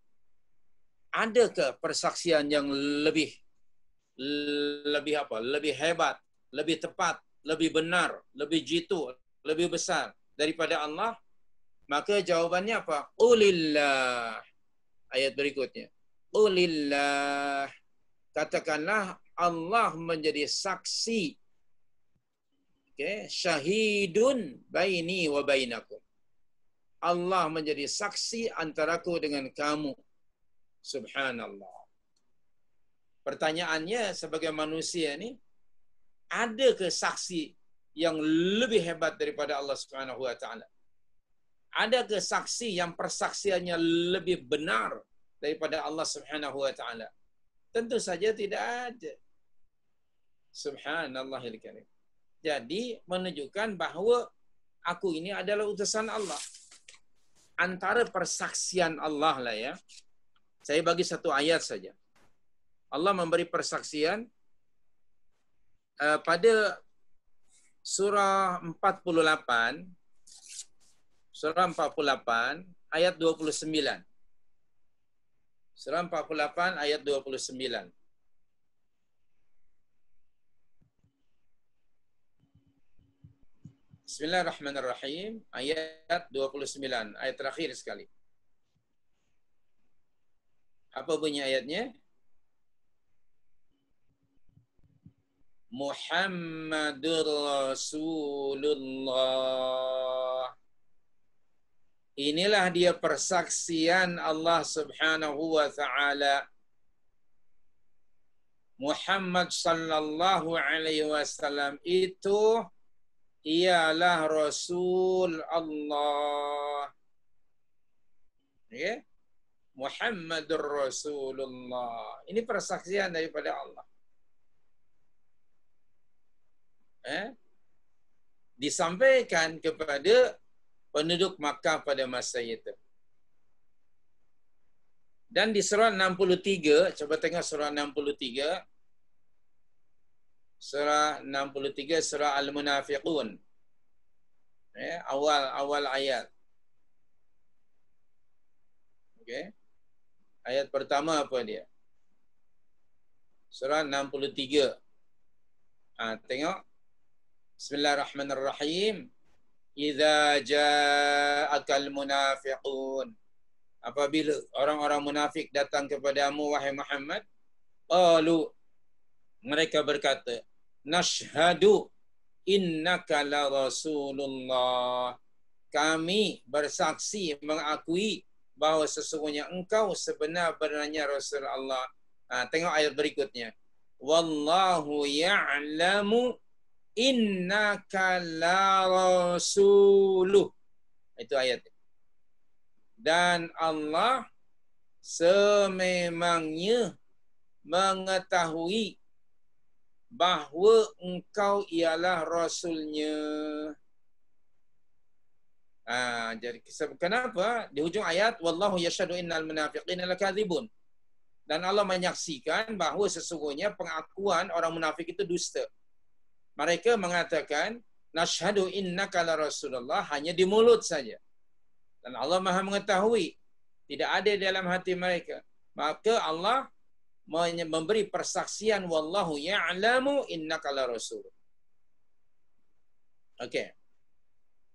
Adakah persaksian yang lebih hebat, lebih tepat, lebih benar, lebih jitu, lebih besar daripada Allah? Maka jawabannya apa? Qulillah. Ayat berikutnya. Qulillah. Katakanlah Allah menjadi saksi. Syahidun baini wa bainakum. Allah menjadi saksi antaraku dengan kamu. Subhanallah. Pertanyaannya sebagai manusia ni, adakah saksi yang lebih hebat daripada Allah Subhanahu wa taala? Adakah saksi yang persaksiannya lebih benar daripada Allah Subhanahu wa taala? Tentu saja tidak ada. Subhanallahil karim. Jadi menunjukkan bahawa aku ini adalah utusan Allah. Antara persaksian Allah lah ya. Saya bagi satu ayat saja. Allah memberi persaksian pada surah 48 ayat 29. Surah 48 ayat 29. Bismillahirrahmanirrahim. Ayat 29. Ayat terakhir sekali. Apa bunyi ayatnya? Muhammadur Rasulullah. Inilah dia persaksian Allah Subhanahu wa taala. Muhammad sallallahu alaihi wasallam itu ialah Rasul Allah. Okay? Muhammadur Rasulullah. Ini persaksian daripada Allah. Disampaikan kepada penduduk Makkah pada masa itu. Dan di surah 63, coba tengok surah 63. Surah 63, surah Al-Munafiqun. Awal ayat. Okey. Ayat pertama apa dia? Surah 63. Tengok. Bismillahirrahmanirrahim. Idza ja'akal munafiqun. Apabila orang-orang munafik datang kepadamu wahai Muhammad, qalu, mereka berkata, nashhadu innaka la rasulullah. Kami bersaksi mengakui bahawa sesungguhnya engkau sebenar-benarnya Rasul Allah. Tengok ayat berikutnya. Wallahu ya'lamu innaka la rasuluh. Itu ayat. Dan Allah sememangnya mengetahui bahawa engkau ialah Rasulnya. Jadi kenapa di hujung ayat wallahu yashhadu innal munafiqina lakadzibun, dan Allah menyaksikan bahawa sesungguhnya pengakuan orang munafik itu dusta. Mereka mengatakan nashhadu innaka la rasulullah hanya di mulut saja, dan Allah Maha mengetahui tidak ada di dalam hati mereka. Maka Allah memberi persaksian wallahu ya'lamu innaka la rasul. Okey.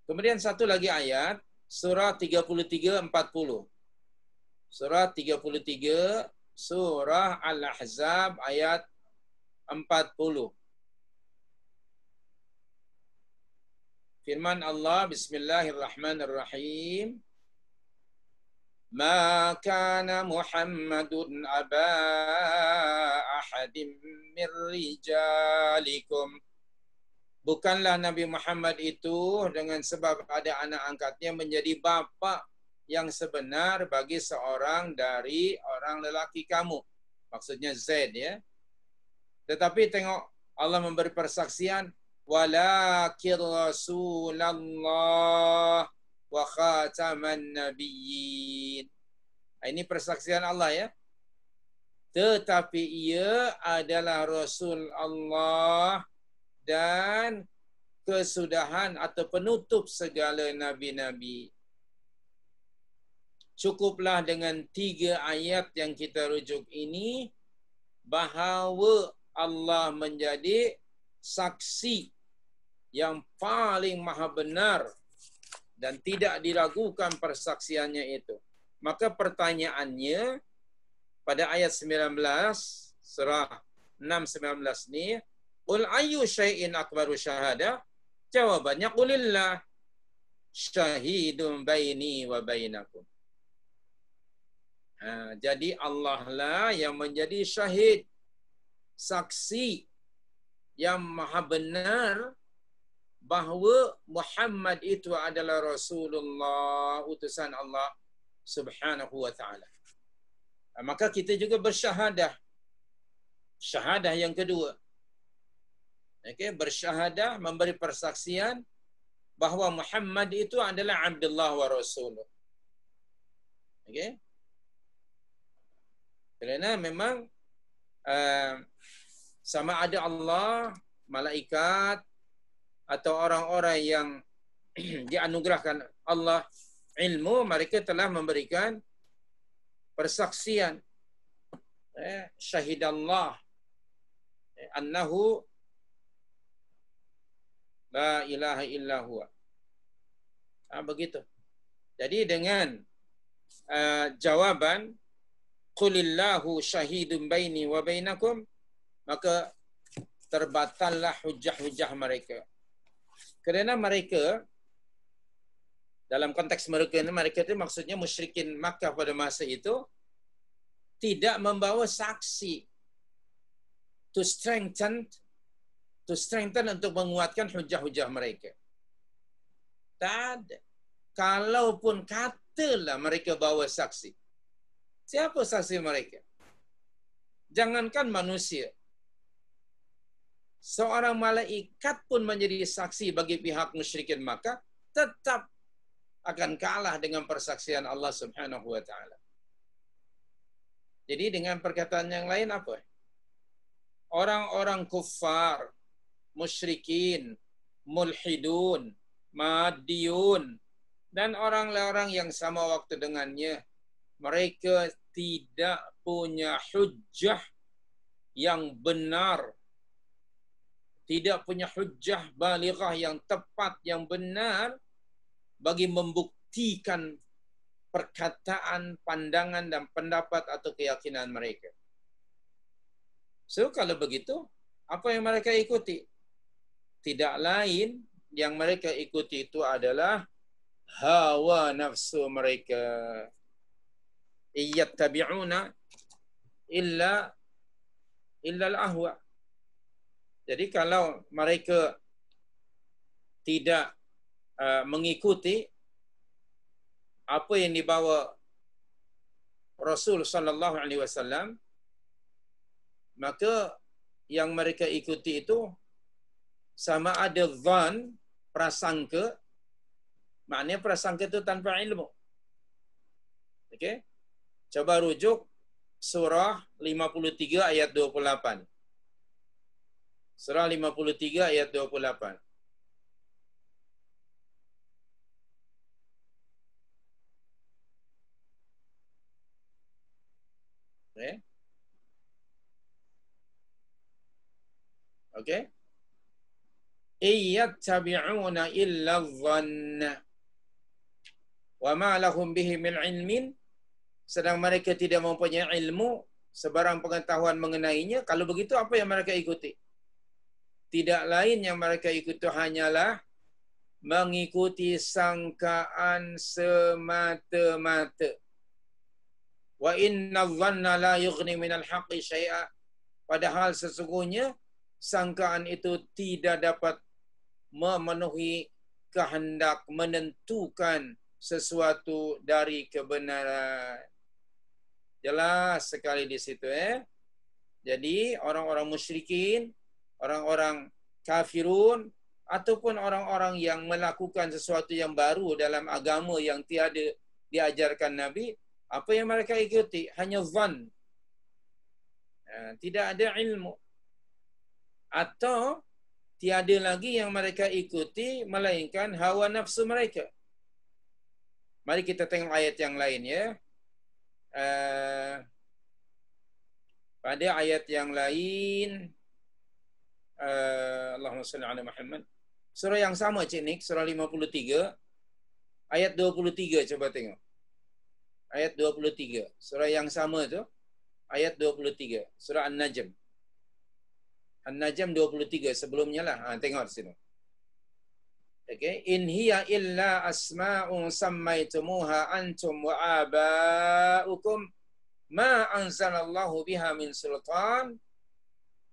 Kemudian satu lagi ayat, surah 33-40. Surah 33, surah Al-Ahzab ayat 40. Firman Allah, Bismillahirrahmanirrahim. Ma kana Muhammadun aba ahadim min rijalikum. Bukanlah Nabi Muhammad itu dengan sebab ada anak angkatnya menjadi bapa yang sebenar bagi seorang dari orang lelaki kamu. Maksudnya Zaid, ya. Tetapi tengok Allah memberi persaksian walakin Rasulullah wa khataman nabiyyin. Ini persaksian Allah, ya. Tetapi ia adalah Rasul Allah dan kesudahan atau penutup segala nabi-nabi. Cukuplah dengan 3 ayat yang kita rujuk ini bahawa Allah menjadi saksi yang paling maha benar dan tidak diragukan persaksiannya itu. Maka pertanyaannya pada ayat 19 surah 6:19 ni, qul ayyu syai'in akbaru syahada? Jawabannya qulillah syahidun baini wa bainakum. Jadi Allah lah yang menjadi syahid, saksi yang maha benar bahawa Muhammad itu adalah Rasulullah, utusan Allah Subhanahu wa ta'ala. Maka kita juga bersyahadah. Syahadah yang kedua. Okay, bersyahadah, memberi persaksian bahawa Muhammad itu adalah Abdullah wa Rasuluh. Okay? Kerana memang sama ada Allah, malaikat, atau orang-orang yang dianugerahkan Allah ilmu, mereka telah memberikan persaksian. Syahidallah annahu la ilaha illa huwa. Begitu. Jadi dengan jawaban qulillahu syahidun baini wa bainakum, maka terbatallah hujah-hujah mereka. Kerana mereka, dalam konteks mereka ini, mereka itu maksudnya musyrikin Makkah pada masa itu, tidak membawa saksi to strengthen untuk menguatkan hujah-hujah mereka. Tak ada. Kalaupun katalah mereka bawa saksi, siapa saksi mereka? Jangankan manusia, seorang malaikat pun menjadi saksi bagi pihak musyrikin Makkah, tetap akan kalah dengan persaksian Allah Subhanahu wa ta'ala. Jadi dengan perkataan yang lain apa? Orang-orang kuffar, musyrikin, mulhidun, madiyun, dan orang-orang yang sama waktu dengannya, mereka tidak punya hujjah yang benar, tidak punya hujjah balighah yang tepat, yang benar bagi membuktikan perkataan, pandangan dan pendapat atau keyakinan mereka. So kalau begitu, apa yang mereka ikuti? Tidak lain yang mereka ikuti itu adalah hawa nafsu mereka. Iyattabi'una illa al-ahwa. Jadi kalau mereka tidak mengikuti apa yang dibawa Rasul sallallahu alaihi wasallam, maka yang mereka ikuti itu sama ada zan, prasangka, maknanya prasangka itu tanpa ilmu. Okey? Coba rujuk surah 53 ayat 28. Surah 53 ayat 28. Okey? Okey? Iyattabi'una illa dhanna wa ma lahum bihi min ilmin, sedang mereka tidak mempunyai ilmu sebarang pengetahuan mengenainya. Kalau begitu apa yang mereka ikuti? Tidak lain yang mereka ikuti hanyalah mengikuti sangkaan semata-mata. Wa inna dhanna la yughni minal haqqi syai'a. Padahal sesungguhnya sangkaan itu tidak dapat memenuhi kehendak, menentukan sesuatu dari kebenaran. Jelas sekali di situ Jadi orang-orang musyrikin, orang-orang kafirun, ataupun orang-orang yang melakukan sesuatu yang baru dalam agama yang tiada diajarkan Nabi, apa yang mereka ikuti? Hanya zan. Tidak ada ilmu. Atau tiada lagi yang mereka ikuti melainkan hawa nafsu mereka. Mari kita tengok ayat yang lain pada ayat yang lain, Allahumma salli ala Muhammad. Surah yang sama Cik Nik, surah 53 ayat 23, coba tengok. Ayat 23. Surah yang sama tu ayat 23. Surah An-Najm. An-Najm 23 sebelumnya lah. Tengok di sini. Okey, in hiya illa asma'un sammaytumuha antum wa aba'ukum ma anzalallahu biha min sultan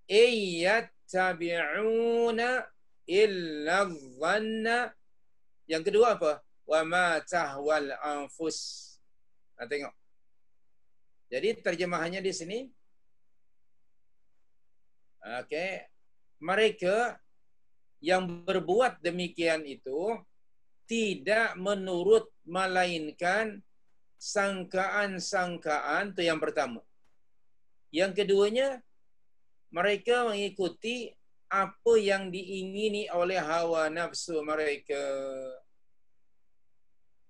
iyattabi'una illa dhanna. Yang kedua apa? Wa ma tahwal anfus. Tengok. Jadi terjemahannya di sini, okey, mereka yang berbuat demikian itu tidak menurut melainkan sangkaan-sangkaan, itu yang pertama. Yang keduanya, mereka mengikuti apa yang diingini oleh hawa nafsu mereka.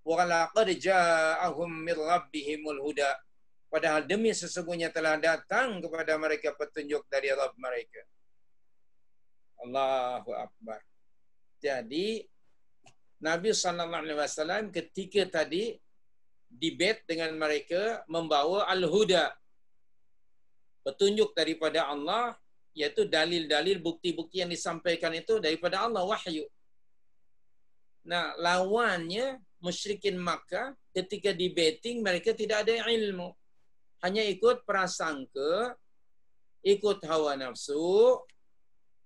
Wa laqad ja'ahum min rabbihimul huda. Padahal demi sesungguhnya telah datang kepada mereka petunjuk dari Rabb mereka. Allahu Akbar. Jadi Nabi SAW ketika tadi debate dengan mereka membawa al-huda, petunjuk daripada Allah, iaitu dalil-dalil, bukti-bukti yang disampaikan itu daripada Allah, wahyu. Nah, lawannya musyrikin Makkah ketika debating mereka tidak ada ilmu. Hanya ikut prasangka, ikut hawa nafsu,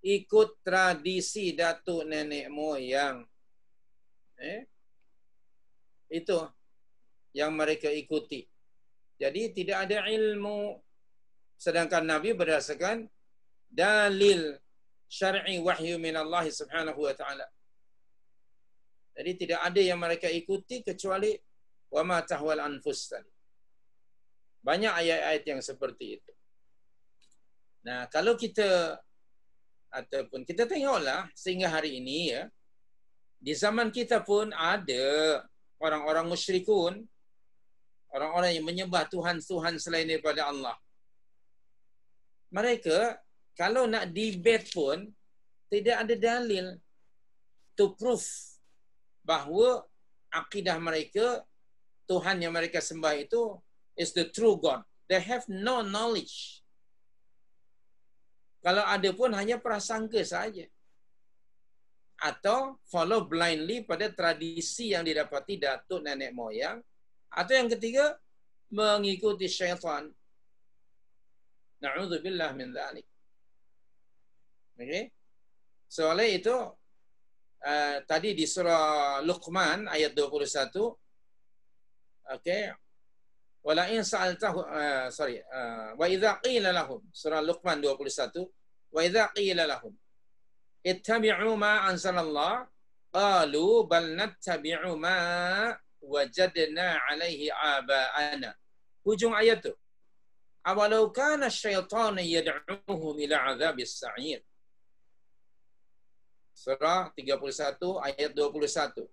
ikut tradisi datuk nenek moyang. Itu yang mereka ikuti. Jadi tidak ada ilmu. Sedangkan Nabi berdasarkan dalil syar'i wahyu min Allah subhanahu wa ta'ala. Jadi tidak ada yang mereka ikuti kecuali wa ma tahwal anfus tadi. Banyak ayat-ayat yang seperti itu. Nah, kalau kita ataupun kita tengoklah sehingga hari ini di zaman kita pun ada orang-orang musyrikun, orang-orang yang menyembah Tuhan-Tuhan selain daripada Allah. mereka kalau nak debate pun tidak ada dalil to prove bahawa akidah mereka, Tuhan yang mereka sembah itu is the true God. They have no knowledge. Kalau ada pun hanya prasangka saja. Atau follow blindly pada tradisi yang didapati datuk nenek moyang. Atau yang ketiga, mengikuti syaitan. Na'udzubillah min dzalik. Okay? Soalnya itu tadi di surah Luqman ayat 21, okay, wala in sa'altahu wa idza qila lahum, surah Luqman 21, wa idza qila lahum ittabi'u ma anzalallah qalu bal nattabi'u ma wajadna 'alaihi aba'ana. Hujung ayat tu, awalau kana asyaitanu yad'uhum ila 'adzabis sa'ir. Surah 31 ayat 21.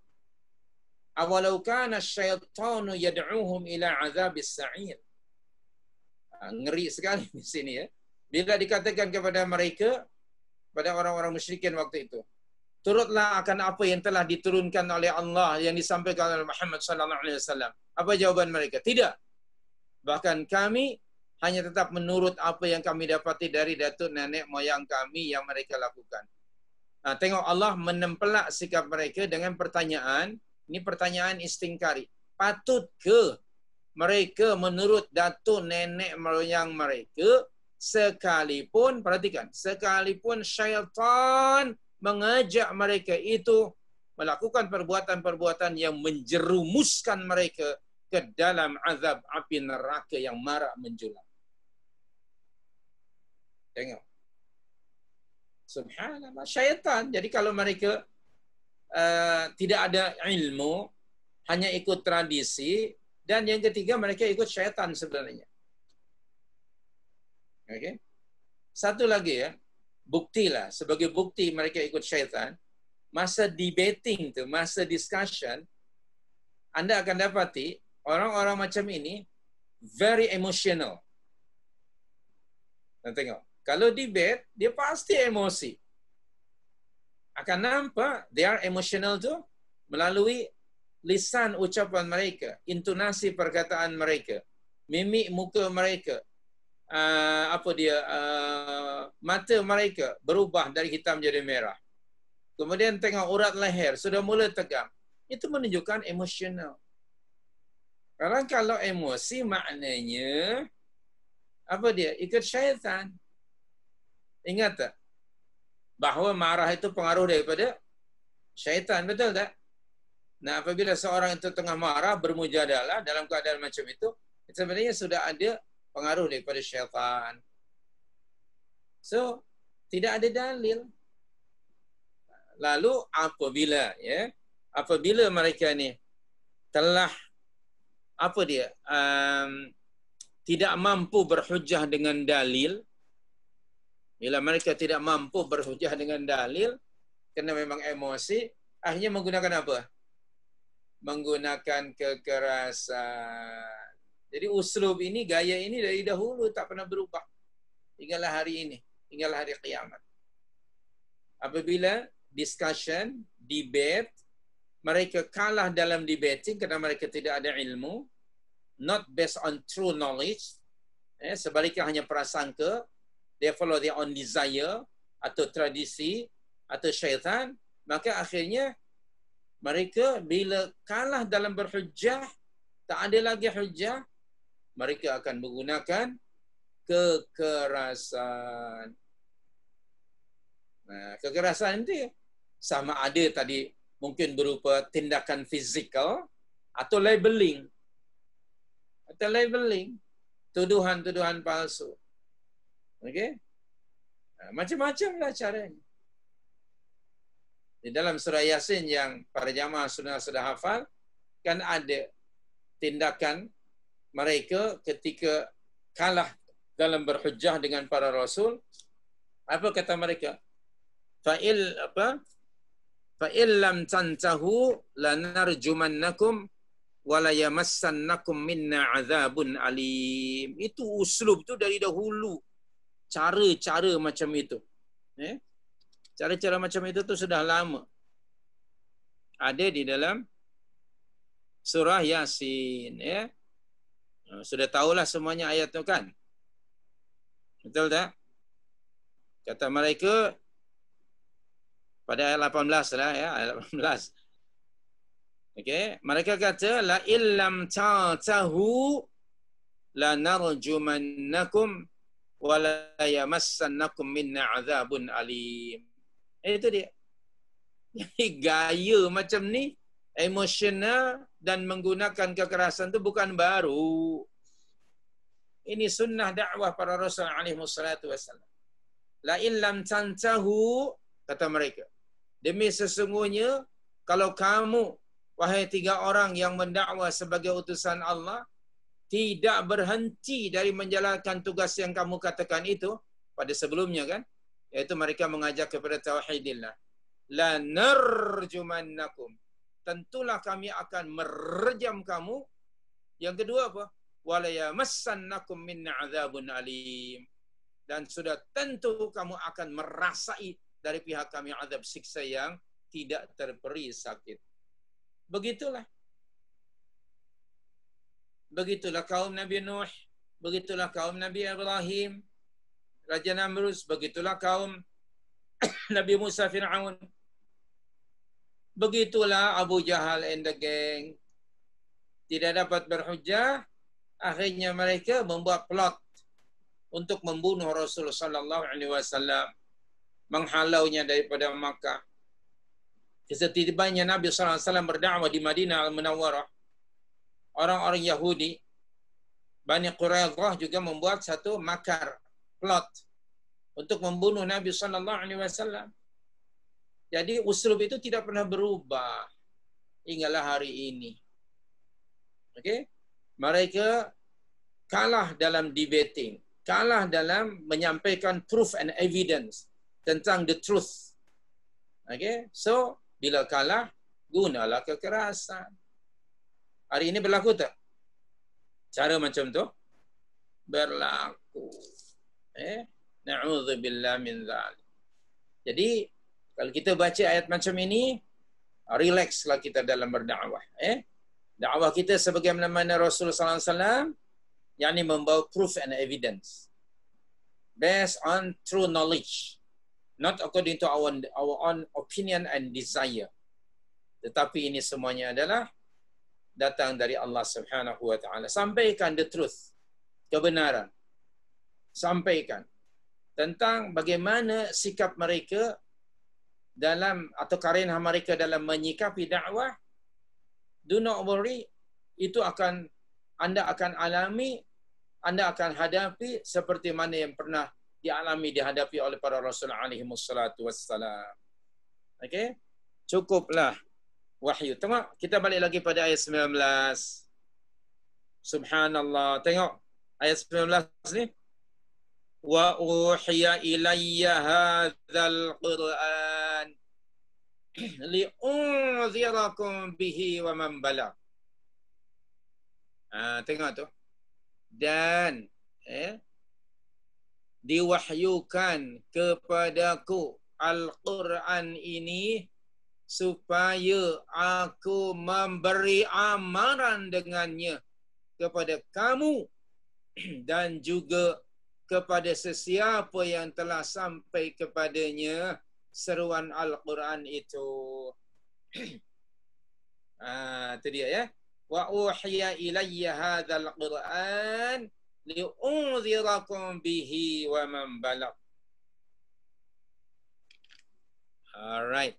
Awalau kana asyaitanu yad'uhum ila 'adzabis sa'ir. Ngeri sekali di sini ya. Bila dikatakan kepada mereka, pada orang-orang musyrikin waktu itu, turutlah akan apa yang telah diturunkan oleh Allah yang disampaikan oleh Muhammad sallallahu alaihi wasallam. Apa jawaban mereka? Tidak. Bahkan kami hanya tetap menurut apa yang kami dapati dari datuk nenek moyang kami yang mereka lakukan. Nah, tengok Allah menempelak sikap mereka dengan pertanyaan. Ini pertanyaan istingkari. Patut ke mereka menurut datuk nenek moyang mereka sekalipun, perhatikan, sekalipun syaitan mengajak mereka itu melakukan perbuatan-perbuatan yang menjerumuskan mereka ke dalam azab api neraka yang marak menjulang. Tengok. Subhanallah, syaitan. Jadi kalau mereka tidak ada ilmu, hanya ikut tradisi, dan yang ketiga mereka ikut syaitan sebenarnya. Okay. Satu lagi ya, buktilah, sebagai bukti mereka ikut syaitan, masa debating tu, masa discussion, Anda akan dapati orang-orang macam ini very emotional. Dan tengok, kalau debate, dia pasti emosi. Akan nampak, they are emotional tu melalui lisan ucapan mereka, intonasi perkataan mereka, mimik muka mereka, mata mereka berubah dari hitam jadi merah. Kemudian tengok urat leher, sudah mula tegang. Itu menunjukkan emosional. Kalau emosi maknanya, apa dia? Ikut syaitan. Ingat tak? Bahawa marah itu pengaruh daripada syaitan, betul tak? Nah, apabila seorang itu tengah marah, bermujadalah dalam keadaan macam itu, sebenarnya sudah ada pengaruh daripada syaitan. So, tidak ada dalil. Lalu apabila mereka ni telah tidak mampu berhujjah dengan dalil, bila mereka tidak mampu berhujjah dengan dalil, kerana memang emosi, akhirnya menggunakan apa? Menggunakan kekerasan. Jadi uslub ini, gaya ini dari dahulu tak pernah berubah. Hinggalah hari ini, hinggalah hari kiamat. Apabila discussion, debate, mereka kalah dalam debating kerana mereka tidak ada ilmu, not based on true knowledge, sebaliknya hanya prasangka, they follow their own desire, atau tradisi, atau syaitan, maka akhirnya mereka bila kalah dalam berhujjah, tak ada lagi hujjah, mereka akan menggunakan kekerasan. Nah, kekerasan itu sama ada tadi mungkin berupa tindakan fizikal atau labeling. Tuduhan-tuduhan palsu. Okey? Macam-macamlah caranya. Di dalam surah Yasin yang para jamaah sudah hafal, kan ada tindakan mereka ketika kalah dalam berhujjah dengan para rasul. Apa kata mereka? Fa'il lam tantahu lanarjumannakum wala yamassannakum minna azabun alim. Itu uslub tu dari dahulu. cara-cara macam itu. Cara-cara macam itu tu sudah lama ada di dalam surah Yasin, ya. Sudah tahulah semuanya ayat tu kan? Betul tak? Kata mereka pada ayat 18 lah, ya, ayat 18. Okey, mereka kata la illam ta'tahu la narjumannakum wa la yamassannakum minna azabun alim. Itu dia. Jadi gaya macam ni, emosional dan menggunakan kekerasan tu bukan baru. Ini sunnah dakwah para Rasul alaihi wassalatu wassalam. La illam tantahu, kata mereka, demi sesungguhnya kalau kamu, wahai 3 orang yang mendakwa sebagai utusan Allah, tidak berhenti dari menjalankan tugas yang kamu katakan itu pada sebelumnya kan, iaitu mereka mengajak kepada tauhidillah, la narjumannakum, tentulah kami akan merejam kamu. Yang kedua apa? Wala yamassannakum minna azabun alim, dan sudah tentu kamu akan merasai dari pihak kami azab siksa yang tidak terperi sakit. Begitulah. Begitulah kaum Nabi Nuh, begitulah kaum Nabi Ibrahim, Raja Namrus, begitulah kaum Nabi Musa Fir'aun. Begitulah Abu Jahal and the gang. Tidak dapat berhujjah, akhirnya mereka membuat plot untuk membunuh Rasulullah sallallahu alaihi wasallam, menghalaunya daripada Makkah. Setibanya Nabi sallallahu alaihi wasallam berdakwah di Madinah Al-Munawwarah, orang-orang Yahudi Bani Quraidah juga membuat satu makar, plot untuk membunuh Nabi sallallahu alaihi wasallam. Jadi uslub itu tidak pernah berubah hinggalah hari ini. Okey? Mereka kalah dalam debating, kalah dalam menyampaikan proof and evidence tentang the truth. Okey? So, bila kalah, gunalah kekerasan. Hari ini berlaku tak? Cara macam tu berlaku. Na'udzubillah min dzalik. Jadi, kalau kita baca ayat macam ini, relaxlah kita dalam berdakwah. Dakwah kita sebagaimana Rasulullah sallallahu alaihi wasallam, yakni membawa proof and evidence based on true knowledge, not according to our own opinion and desire. Tetapi ini semuanya adalah datang dari Allah Subhanahu wa taala. Sampaikan the truth, kebenaran. Sampaikan tentang bagaimana sikap mereka dalam atau karenah mereka dalam menyikapi dakwah. Do not worry, itu anda akan alami, anda akan hadapi seperti mana yang pernah dihadapi oleh para Rasul alaihi wassalatu wassalam. Okey? Cukuplah wahyu. Tengok, kita balik lagi pada ayat 19. Subhanallah. Tengok ayat 19 ni. Wa uhiya ilayya hadzal Qur'an li'unzirakum bihi wa man balagh. Tengok tu. Dan diwahyukan kepadaku Al-Quran ini supaya aku memberi amaran dengannya kepada kamu dan juga kepada sesiapa yang telah sampai kepadanya seruan Al-Quran itu. Itu dia ya. Wa uhiya ilayya hadzal Qur'an li'unzirakum bihi wa man balagh. Alright.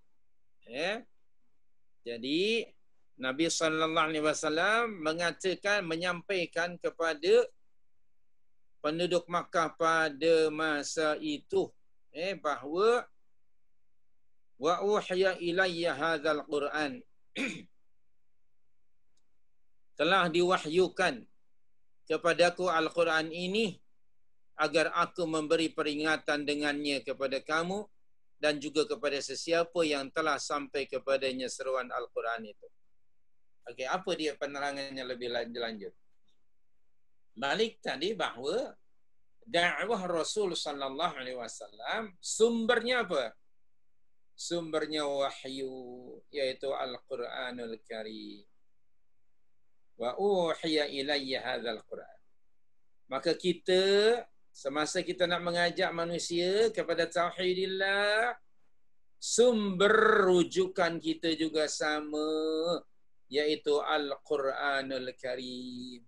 Jadi Nabi sallallahu alaihi wasallam menyampaikan kepada penduduk Makkah pada masa itu bahawa wa uhiya ilayya hadzal Qur'an, telah diwahyukan kepadaku Al-Quran ini agar aku memberi peringatan dengannya kepada kamu dan juga kepada sesiapa yang telah sampai kepadanya seruan Al-Quran itu. Okey, apa dia penerangannya lebih lanjut? Balik tadi bahawa dakwah Rasul sallallahu alaihi wasallam sumbernya apa? Sumbernya wahyu, yaitu Al-Qur'anul Karim. Wa uhiya ilayya hadzal Qur'an. Maka kita semasa kita nak mengajak manusia kepada tauhidillah, sumber rujukan kita juga sama, yaitu Al-Qur'anul Karim.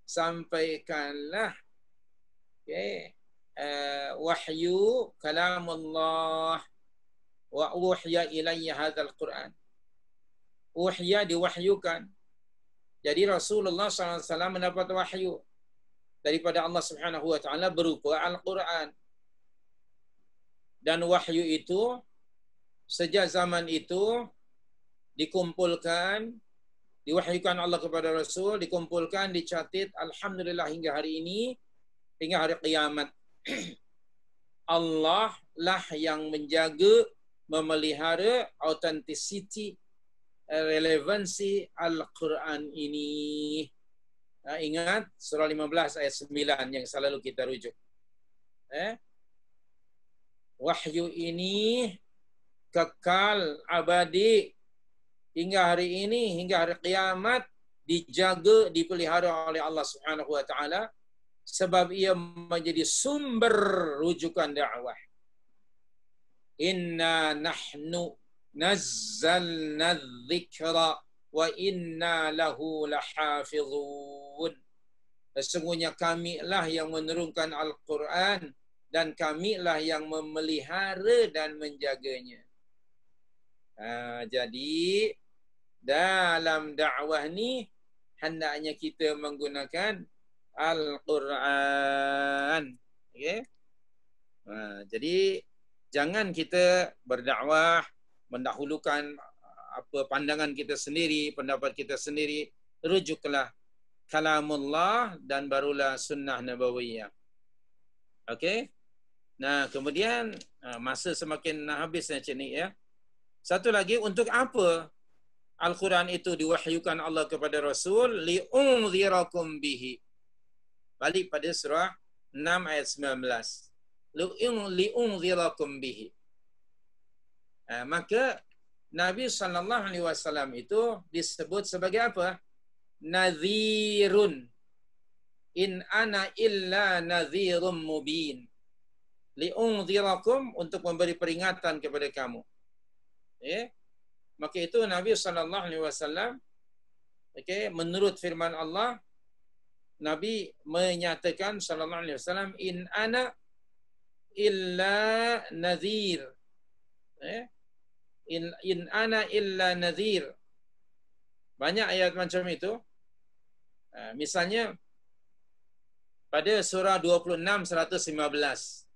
Sampaikanlah wahyu kalamullah wa uhiya ilayya hadzal Qur'an. Uhiya diwahyukan. Jadi Rasulullah SAW mendapat wahyu daripada Allah Subhanahu wa taala berupa Al-Qur'an. Dan wahyu itu sejak zaman itu dikumpulkan, diwahyukan Allah kepada Rasul, dikumpulkan, dicatat, alhamdulillah hingga hari ini, hingga hari kiamat. Allah lah yang menjaga, memelihara authenticity, relevansi Al-Quran ini. Ingat surah 15 ayat 9 yang selalu kita rujuk. Wahyu ini kekal abadi hingga hari ini, hingga hari kiamat, dijaga, dipelihara oleh Allah Subhanahu wa taala sebab ia menjadi sumber rujukan dakwah. Inna nahnu nazzalna dzikra wa inna lahu lahafizun. Sesungguhnya kamilah yang menurunkan Al-Quran dan kamilah yang memelihara dan menjaganya. Jadi dalam dakwah ni hendaknya kita menggunakan Al-Quran. Okay? Jadi jangan kita berdakwah mendahulukan apa pandangan kita sendiri, pendapat kita sendiri. Rujuklah kalamullah dan barulah sunnah nabawiyah. Okey? Nah, kemudian masa semakin habis macam ni ya. Satu lagi, untuk apa Al-Quran itu diwahyukan Allah kepada Rasul? Li'unzirakum bihi. Balik pada surah 6 ayat 19. Li'unzirakum bihi. Maka Nabi SAW itu disebut sebagai apa? Nadhirun. In ana illa nadhirum mubin. Li'unzirakum, untuk memberi peringatan kepada kamu. Maka itu Nabi SAW, menurut firman Allah, Nabi menyatakan SAW, in ana illa nadhir. In ana illa nadhir. Banyak ayat macam itu. Misalnya pada surah 26 115.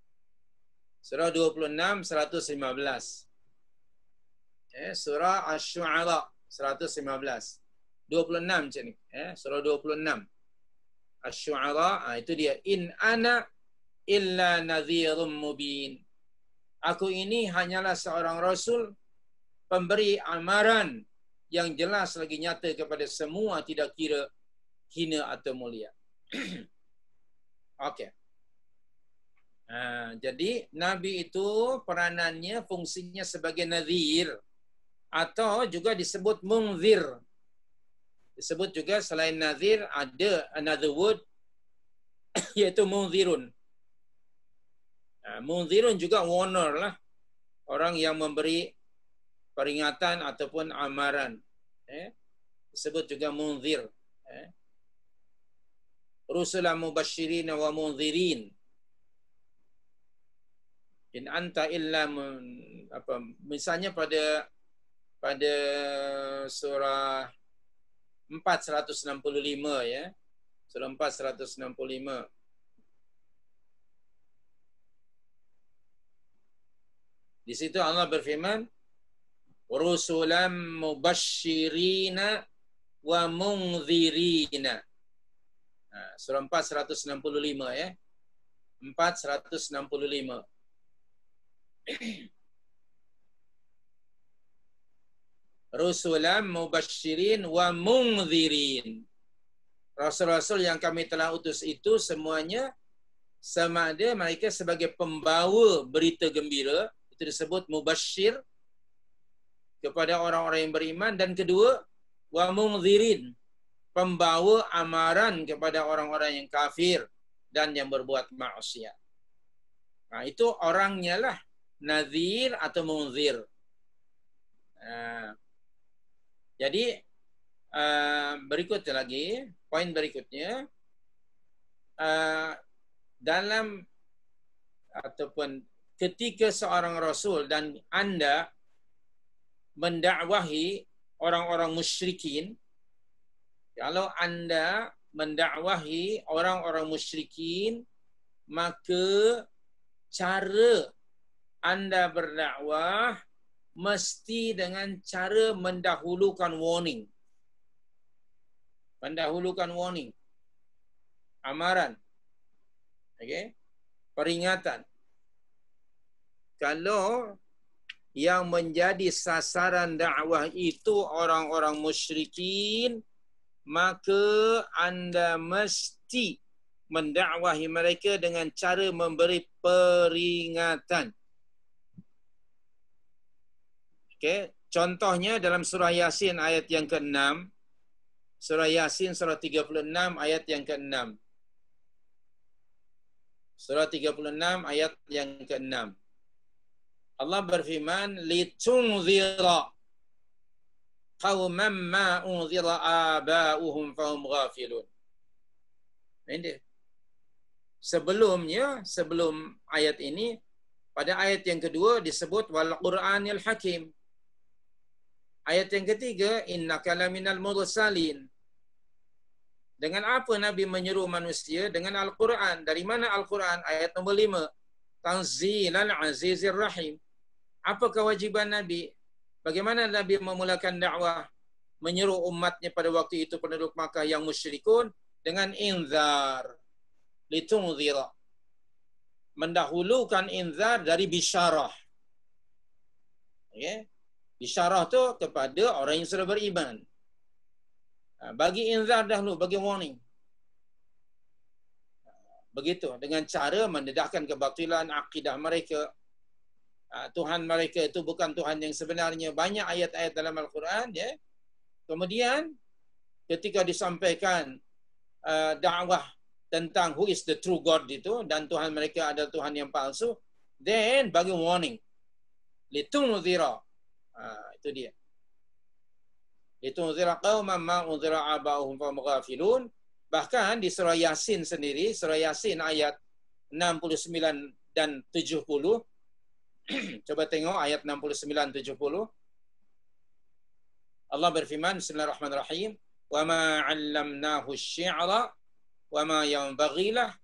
Surah 26 115. Surah Asy-Syu'ara 115. 26 macam ni. Surah 26. Asy-Syu'ara, itu dia. In ana illa nadhirum mubin. Aku ini hanyalah seorang rasul, pemberi amaran yang jelas lagi nyata kepada semua, tidak kira hina atau mulia. Okey. Jadi Nabi itu peranannya, fungsinya sebagai nadhir, atau juga disebut munzir. Disebut juga selain nadhir ada another word iaitu munzirun. Munzirun juga warner lah, orang yang memberi peringatan ataupun amaran. Disebut juga munzir. Rusulan mubasysyirin wa munzirin. In anta illa misalnya pada surah 465 ya. Surah 465. Di situ Allah berfirman, rusulan mubashshirina wa munzirina. Surah 465 ya. 465. Rusulan mubasysyirin wa munzirin. Rasul-rasul yang kami telah utus itu semuanya sama ada mereka sebagai pembawa berita gembira, itu disebut mubasyir kepada orang-orang yang beriman, dan kedua wa munzirin, pembawa amaran kepada orang-orang yang kafir dan yang berbuat maksiat. Nah, itu orangnya lah nazir atau munzir. Jadi berikutnya lagi, poin berikutnya, dalam ataupun ketika seorang rasul dan Anda mendakwahi orang-orang musyrikin, kalau Anda mendakwahi orang-orang musyrikin, maka cara Anda berdakwah mesti dengan cara mendahulukan warning. Mendahulukan warning. Amaran. Okey? Peringatan. Kalau yang menjadi sasaran dakwah itu orang-orang musyrikin, maka Anda mesti mendakwahi mereka dengan cara memberi peringatan. Okey, contohnya dalam surah Yasin ayat yang ke-6. Surah Yasin surah 36 ayat yang ke-6. Surah 36 ayat yang ke-6. Allah berfirman, litunzira qauman ma unzira aba'uhum fahum ghafilun. Ini sebelumnya, sebelum ayat ini, pada ayat yang kedua disebut wal Qur'anil Hakim. Ayat yang ketiga, innaka laminal mursalin. Dengan apa Nabi menyeru manusia? Dengan Al-Quran. Dari mana Al-Quran? Ayat nombor 5. Tanzilal Azizir Rahim. Apa kewajiban Nabi? Bagaimana Nabi memulakan dakwah? Menyeru umatnya pada waktu itu penduduk Makkah yang musyrikun dengan inzar. Litunzira. Mendahulukan inzar dari bisyarah. Okay? Bisyarah tu kepada orang yang sudah beriman. Bagi inzar dahulu, bagi warning. Begitu, dengan cara mendedahkan kebatilan akidah mereka. Tuhan mereka itu bukan Tuhan yang sebenarnya. Banyak ayat-ayat dalam Al-Quran. Ya. Kemudian, ketika disampaikan dakwah tentang who is the true God itu, dan Tuhan mereka adalah Tuhan yang palsu, then bagi warning. Litunzira. Itu dia. Litunzira qauman ma unzira aba'uhum fahum ghafilun. Bahkan di surah Yasin sendiri, surah Yasin ayat 69 dan 70. Coba tengok ayat 69 70. Allah berfirman, bismillahirrahmanirrahim, wa ma 'allamnahu asy-syi'ra wa ma yanbaghi lah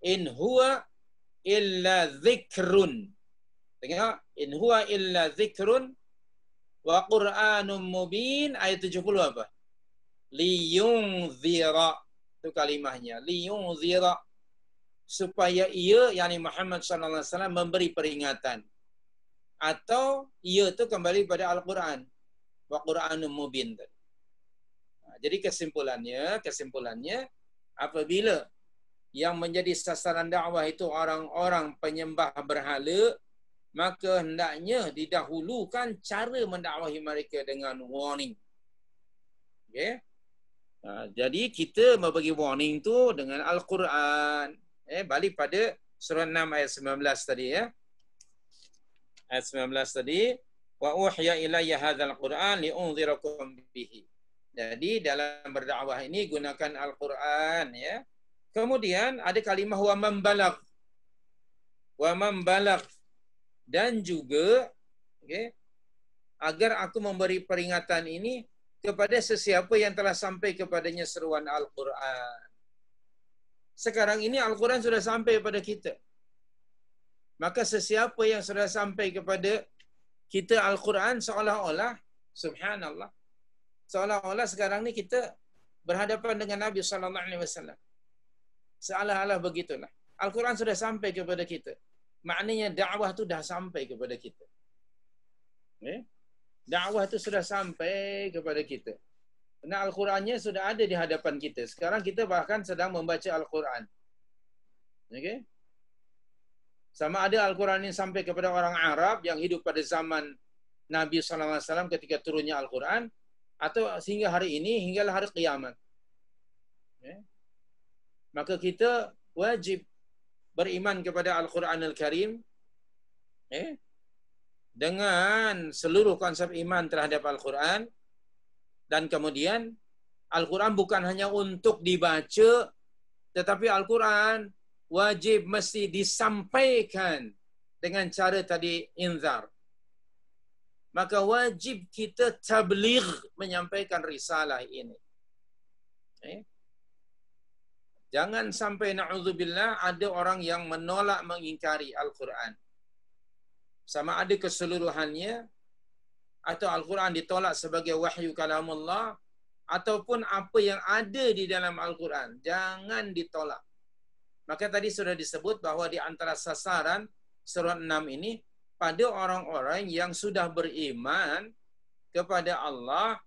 in huwa illa dzikrun. Tengok, in huwa illa dzikrun wa Qur'anun mubin. Ayat 70 apa? Liyunzira. Itu kalimahnya. Liyunzira. Supaya ia, yakni Muhammad sallallahu alaihi wasallam, memberi peringatan. Atau ia itu kembali pada Al-Quran. Wa Qur'anun mubin. Jadi kesimpulannya, apabila yang menjadi sasaran dakwah itu orang-orang penyembah berhala, maka hendaknya didahulukan cara mendakwahi mereka dengan warning. Okay? Jadi kita membagi warning tu dengan Al-Quran. Balik pada surah 6 ayat 19 tadi ya. Ayat 19 tadi, wa uhiya ilayya hadzal Qur'an li'unzirakum bihi. Jadi dalam berdakwah ini gunakan Al-Quran ya. Kemudian ada kalimah wa man balagh. Wa man balagh. Dan juga agar aku memberi peringatan ini kepada sesiapa yang telah sampai kepadanya seruan Al-Quran. Sekarang ini Al-Quran sudah sampai kepada kita. Maka sesiapa yang sudah sampai kepada kita Al-Quran, seolah-olah, subhanallah, seolah-olah sekarang ni kita berhadapan dengan Nabi SAW. Seolah-olah begitulah. Al-Quran sudah sampai kepada kita. Maknanya dakwah tu dah sampai kepada kita. Dakwah tu sudah sampai kepada kita. Kerana Al-Qurannya sudah ada di hadapan kita. Sekarang kita bahkan sedang membaca Al-Quran. Okey. Sama ada Al-Quran ini sampai kepada orang Arab yang hidup pada zaman Nabi SAW ketika turunnya Al-Quran, atau sehingga hari ini, hinggalah hari kiamat. Okay. Maka kita wajib beriman kepada Al-Quran Al-Karim dengan seluruh konsep iman terhadap Al-Quran. Dan kemudian Al-Quran bukan hanya untuk dibaca, tetapi Al-Quran wajib mesti disampaikan dengan cara tadi inzar. Maka wajib kita tabligh, menyampaikan risalah ini. Jangan sampai na'udzubillah ada orang yang menolak, mengingkari Al-Quran. Sama ada keseluruhannya, atau Al-Quran ditolak sebagai wahyu kalamullah, ataupun apa yang ada di dalam Al-Quran. Jangan ditolak. Maka tadi sudah disebut bahawa di antara sasaran surah 6 ini, pada orang-orang yang sudah beriman kepada Allah,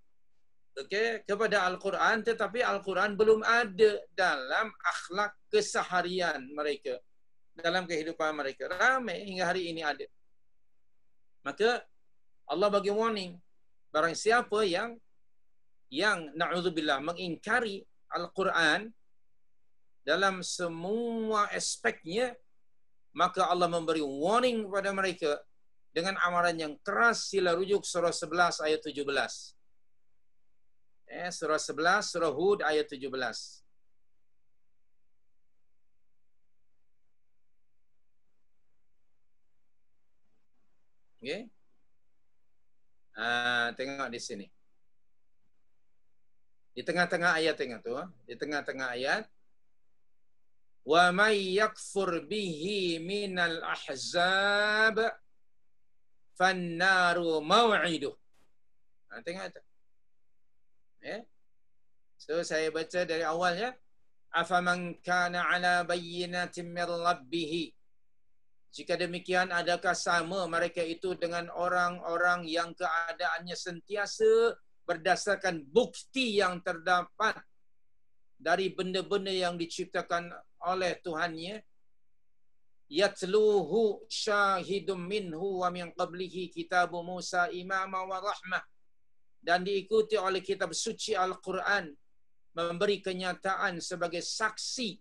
kepada Al-Quran, tetapi Al-Quran belum ada dalam akhlak keseharian mereka, dalam kehidupan mereka. Ramai hingga hari ini ada. Maka Allah bagi warning, barang siapa yang na'udzubillah mengingkari Al-Quran dalam semua aspeknya, maka Allah memberi warning kepada mereka dengan amaran yang keras. Sila rujuk surah 11 ayat 17. Surah 11, surah Hud ayat 17. Okay. Tengok di sini. Di tengah-tengah ayat, tengok tu. Di tengah-tengah ayat. Wa may yakfur bihi minal ahzab fannaru maw'iduh. Tengok itu. So saya baca dari awalnya. Afaman kana ala bayyinatin min rabbih. Jika demikian, adakah sama mereka itu dengan orang-orang yang keadaannya sentiasa berdasarkan bukti yang terdapat dari benda-benda yang diciptakan oleh Tuhannya? Yatluhu syahidum minhu wa min qablihi kitabu Musa imama wa rahmah. Dan diikuti oleh kitab suci Al-Quran, memberi kenyataan sebagai saksi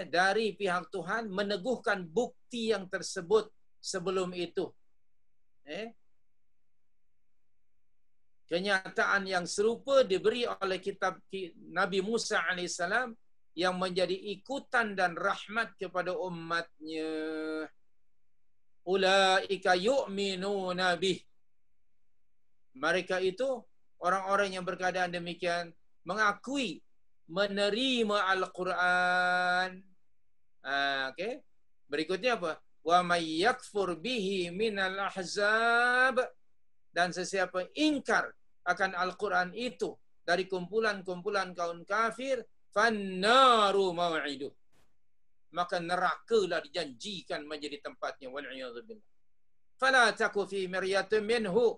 dari pihak Tuhan, meneguhkan bukti yang tersebut sebelum itu. Kenyataan yang serupa diberi oleh kitab Nabi Musa AS yang menjadi ikutan dan rahmat kepada umatnya. Ulaika yu'minuna bih. Mereka itu, orang-orang yang berkeadaan demikian, mengakui, menerima Al-Quran. Okay. Berikutnya apa? Wa may yakfur bihi minal ahzab. Dan sesiapa ingkar akan Al-Quran itu dari kumpulan-kumpulan kaum kafir, fannaru maw'iduh. Maka nerakalah dijanjikan menjadi tempatnya. Wal'iyadzubillah. Fala taku fi miryatin minhu.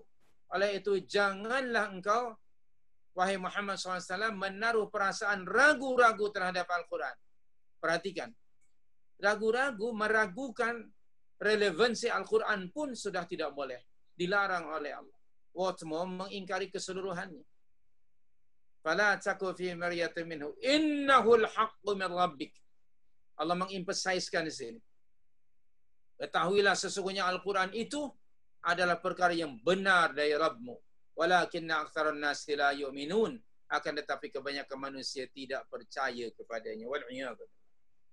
Oleh itu, janganlah engkau, wahai Muhammad SAW, menaruh perasaan ragu-ragu terhadap Al-Quran. Perhatikan. Ragu-ragu, meragukan relevansi Al-Quran pun sudah tidak boleh. Dilarang oleh Allah. Watmo mengingkari keseluruhannya. Fala taku fi miryatin minhu. Innahul haqqu min rabbik. Allah mengemphasizekan di sini. Ketahuilah sesungguhnya Al-Quran itu adalah perkara yang benar dari Rabbmu. Walakinna aktsarun nasi la yu'minun. Akan tetapi kebanyakan manusia tidak percaya kepadanya.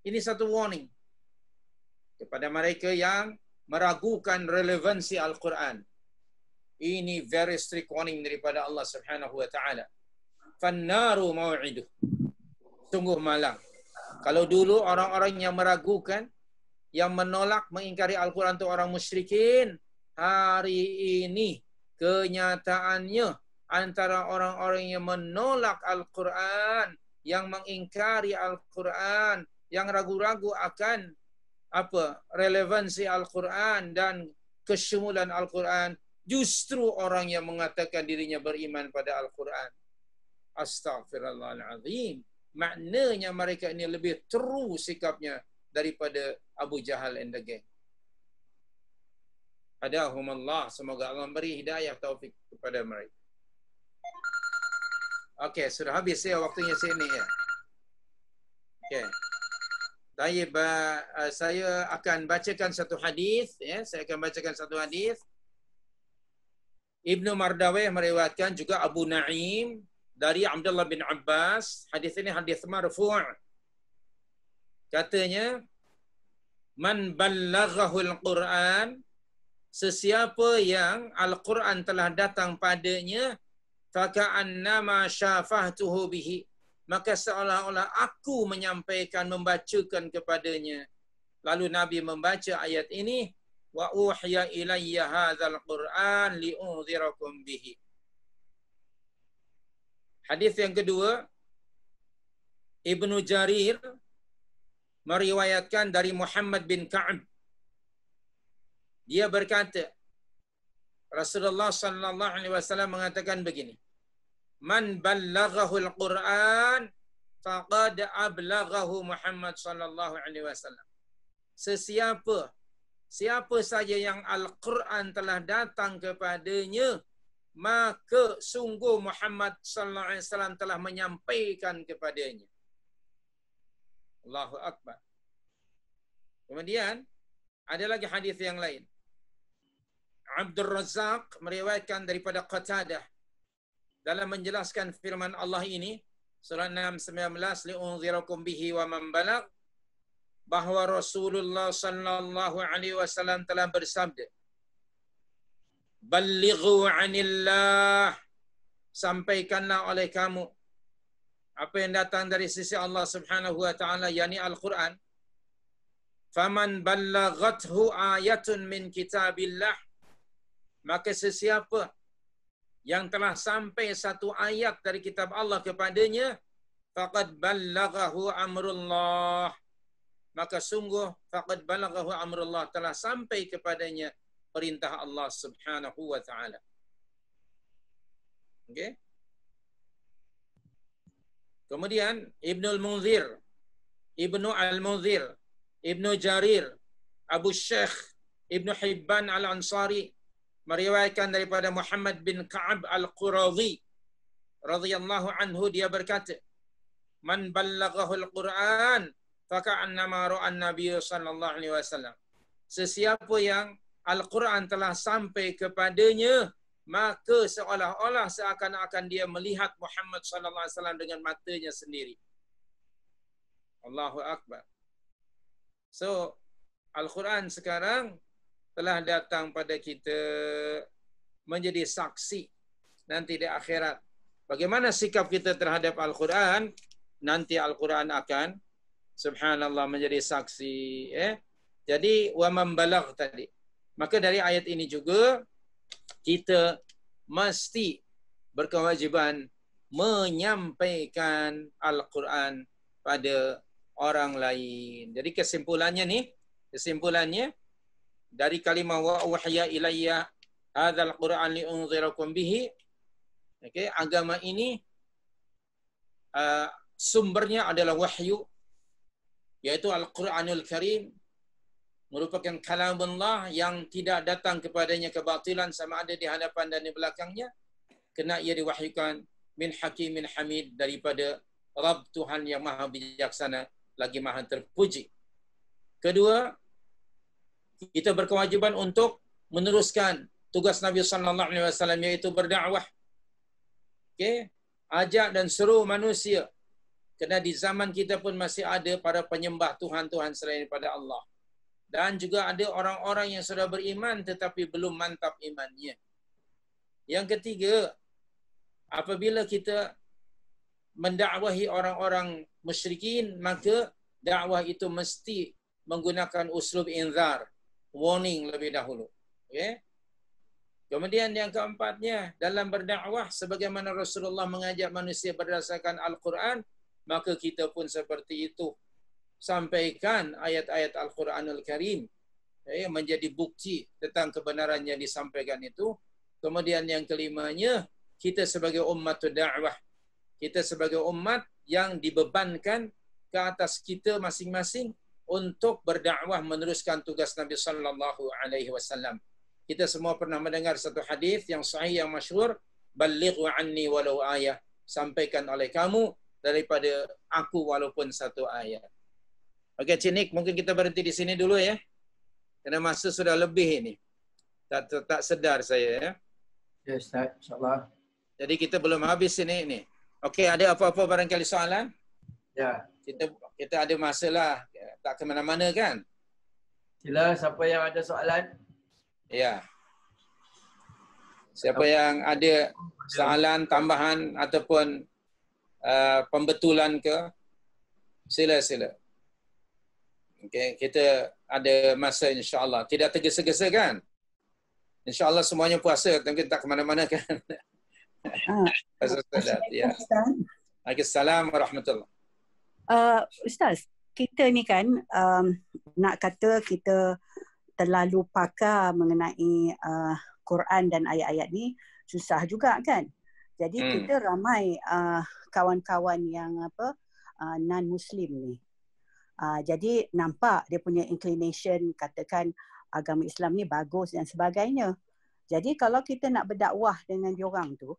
Ini satu warning kepada mereka yang meragukan relevansi Al-Quran. Ini very strict warning daripada Allah Subhanahu wa taala. Fannaru maw'iduh. Sungguh malang. Kalau dulu orang-orang yang meragukan, yang menolak, mengingkari Al-Quran itu orang musyrikin, hari ini kenyataannya antara orang-orang yang menolak Al-Quran, yang mengingkari Al-Quran, yang ragu-ragu akan relevansi Al-Quran dan kesyumulan Al-Quran, justru orang yang mengatakan dirinya beriman pada Al-Quran. Astaghfirullahaladzim. Maknanya mereka ini lebih true sikapnya daripada Abu Jahal and the gang. Hadahumallah, semoga Allah memberi hidayah taufik kepada mereka. Okey, sudah habis ya waktunya sini ya. Okey. Baik, saya akan bacakan satu hadis ya, saya akan bacakan satu hadis. Ibnu Mardawih meriwayatkan juga Abu Naim dari Abdullah bin Abbas. Hadis ini hadis marfu'. Katanya, man ballaghahul Quran, sesiapa yang Al-Quran telah datang padanya, faka'annama syafahtuhu bihi, maka seolah-olah aku menyampaikan, membacakan kepadanya. Lalu Nabi membaca ayat ini, wa uhiya ilayya hadzal Qur'an li'unzirakum bihi. Hadis yang kedua, Ibnu Jarir meriwayatkan dari Muhammad bin Ka'ab. Dia berkata, Rasulullah sallallahu alaihi wasallam mengatakan begini, man ballaghahul Qur'an faqad ablaghahu Muhammad sallallahu alaihi wasallam. Siapa saja yang Al-Quran telah datang kepadanya, maka sungguh Muhammad sallallahu alaihi wasallam telah menyampaikan kepadanya. Allahu Akbar. Kemudian ada lagi hadis yang lain. Abdul Razzaq meriwayatkan daripada Qatadah dalam menjelaskan firman Allah ini, surah 6:19, li'unzirakum bihi wa man balagh, bahawa Rasulullah sallallahu alaihi wasallam telah bersabda, ballighu 'anillah, sampaikanlah oleh kamu apa yang datang dari sisi Allah Subhanahu wa taala, yakni Al-Quran. Faman ballaghathu ayatun min kitabillah, maka sesiapa yang telah sampai satu ayat dari kitab Allah kepadanya, faqad ballaghahu amrullah, maka sungguh faqad ballaghahu amrullah, telah sampai kepadanya perintah Allah Subhanahu wa taala. Okey. Kemudian Ibnu Al-Munzir, Ibnu Jarir, Abu Syekh, Ibnu Hibban Al-Ansari meriwayatkan daripada Muhammad bin Ka'ab Al-Quradhi radhiyallahu anhu, dia berkata, man ballaghahul Quran faka'annama ra'an Nabi sallallahu alaihi wasallam. Sesiapa yang Al-Quran telah sampai kepadanya, maka seolah-olah seakan-akan dia melihat Muhammad sallallahu alaihi wasallam dengan matanya sendiri. Allahu Akbar. So, Al-Quran sekarang telah datang pada kita menjadi saksi nanti di akhirat. Bagaimana sikap kita terhadap Al-Quran? Nanti Al-Quran akan, subhanallah, menjadi saksi. Jadi, wa man balagh tadi. Maka dari ayat ini juga, kita mesti berkewajiban menyampaikan Al-Quran pada orang lain. Jadi kesimpulannya dari kalimah wa uhiya ilayya hadzal Qur'an li'unzirakum bihi, okey, agama ini sumbernya adalah wahyu, yaitu Al-Qur'anul Karim, merupakan kalamullah yang tidak datang kepadanya kebatilan sama ada di hadapan dan di belakangnya, kena ia diwahyukan min hakimin hamid, daripada Rabb Tuhan yang maha bijaksana lagi maha terpuji. Kedua, kita berkewajiban untuk meneruskan tugas Nabi sallallahu alaihi wasallam, iaitu berdakwah. Okey, ajak dan seru manusia. Kerana di zaman kita pun masih ada para penyembah Tuhan-Tuhan selain daripada Allah. Dan juga ada orang-orang yang sudah beriman tetapi belum mantap imannya. Yang ketiga, apabila kita mendakwahi orang-orang musyrikin, maka dakwah itu mesti menggunakan uslub inzar, warning lebih dahulu. Okay? Kemudian yang keempatnya, dalam berdakwah sebagaimana Rasulullah mengajak manusia berdasarkan Al-Quran, maka kita pun seperti itu. Sampaikan ayat-ayat Al-Quranul Karim menjadi bukti tentang kebenaran yang disampaikan itu. Kemudian yang kelimanya, kita sebagai umat dakwah, kita sebagai umat yang dibebankan ke atas kita masing-masing untuk berdakwah meneruskan tugas Nabi sallallahu alaihi wasallam. Kita semua pernah mendengar satu hadis yang sahih yang masyhur, "Ballighu anni walau ayah." Sampaikan oleh kamu daripada aku walaupun satu ayat. Okey, Cik Nik, mungkin kita berhenti di sini dulu ya. Kerana masa sudah lebih ini. Tak sedar saya ya. Ya Ustaz, insyaAllah. Jadi kita belum habis ini. Okey, ada apa-apa barangkali soalan? Ya. Kita ada masalah, tak ke mana-mana kan? Sila siapa yang ada soalan? Ya. Siapa yang ada soalan tambahan ataupun pembetulan ke, sila. Okey, kita ada masa insya-Allah. Tidak tergesa-gesa kan? Insya-Allah semuanya puasa, mungkin tak ke mana-mana kan? Ya. Assalamualaikum warahmatullahi. Ustaz, kita ni kan nak kata kita terlalu pakar mengenai Quran dan ayat-ayat ni susah juga kan. Jadi kita ramai kawan-kawan yang non-Muslim ni. Jadi nampak dia punya inclination, katakan agama Islam ni bagus dan sebagainya. Jadi kalau kita nak berdakwah dengan diorang tu,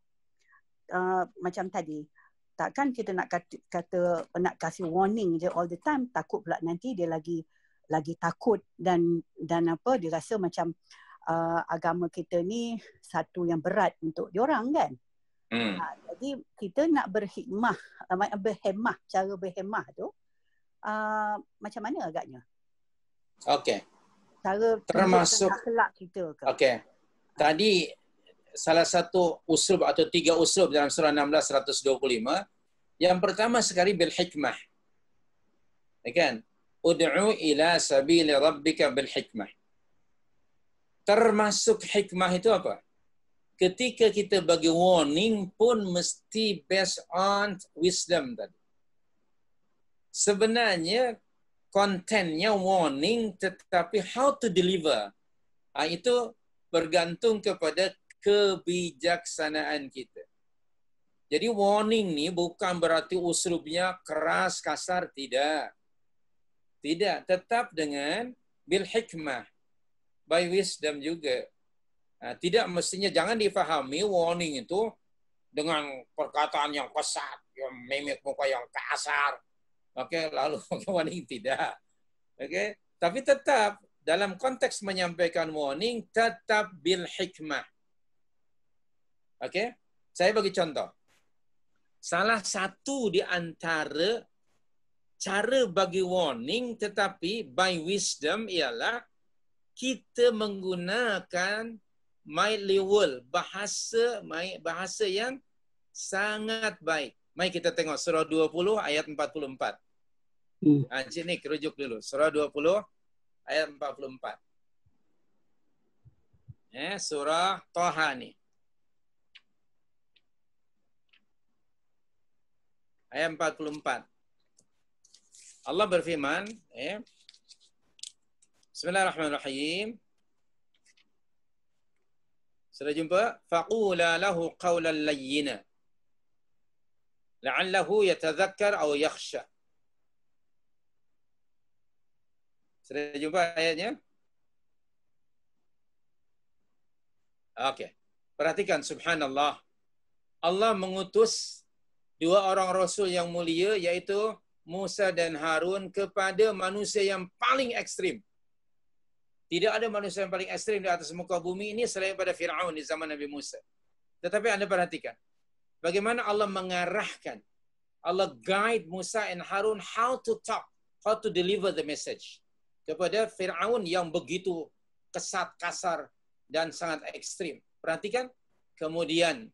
macam tadi, takkan kita nak kata nak kasih warning je all the time, takut pula nanti dia lagi takut dan dia rasa macam agama kita ni satu yang berat untuk diorang kan. Jadi kita nak berhemah, cara berhemah tu macam mana agaknya? Okey. Cara termasuk akhlak kita ke? Okey. Tadi salah satu uslub atau 3 uslub dalam surah 16 125. Yang pertama sekali bil hikmah. Kan? Ud'u ila sabili rabbika bil hikmah. Termasuk hikmah itu apa? Ketika kita bagi warning pun mesti based on wisdom tadi. Sebenarnya kontennya warning, tetapi how to deliver itu bergantung kepada kebijaksanaan kita. Jadi warning ni bukan berarti uslubnya keras, kasar, tidak. Tidak, tetap dengan bil hikmah, by wisdom juga. Tidak mestinya, jangan difahami warning itu dengan perkataan yang kasar, yang mimik muka yang kasar. Okey, lalu warning tidak. Okey, tapi tetap dalam konteks menyampaikan warning tetap bil hikmah. Okey, saya bagi contoh. Salah satu di antara cara bagi warning tetapi by wisdom ialah kita menggunakan mildly word, bahasa yang sangat baik. Mari kita tengok surah 20 ayat 44. Encik ni kerujuk dulu. Surah 20 ayat 44. Surah Taha ni. Ayat 44. Allah berfirman, Bismillahirrahmanirrahim. Sudah jumpa? Faqula lahu qawlan layyina la'allahu yatadhakkar aw yakhsha. Sudah jumpa ayatnya? Okey. Perhatikan, subhanallah. Allah mengutus 2 orang rasul yang mulia, iaitu Musa dan Harun, kepada manusia yang paling ekstrim. Tidak ada manusia yang paling ekstrim di atas muka bumi ini selain pada Fir'aun di zaman Nabi Musa. Tetapi Anda perhatikan, bagaimana Allah mengarahkan, Allah guide Musa and Harun how to talk, how to deliver the message kepada Fir'aun yang begitu kesat, kasar dan sangat ekstrim. Perhatikan, kemudian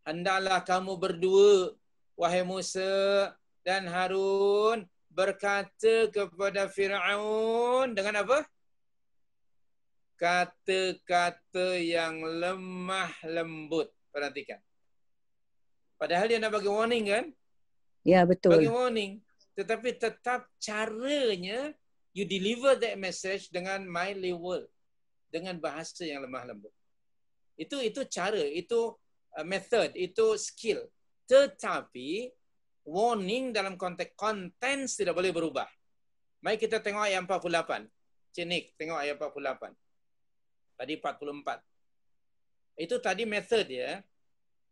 hendaklah kamu berdua, wahai Musa dan Harun, berkata kepada Fir'aun dengan apa? Kata-kata yang lemah lembut. Perhatikan. Padahal dia nak bagi warning kan? Ya, betul. Bagi warning. Tetapi tetap caranya, you deliver that message dengan mildly word, dengan bahasa yang lemah lembut. Itu cara, itu method, itu skill. Tetapi warning dalam konteks konten tidak boleh berubah. Mari kita tengok ayat 48. Cik Nick, tengok ayat 48. Tadi 44. Itu tadi method ya.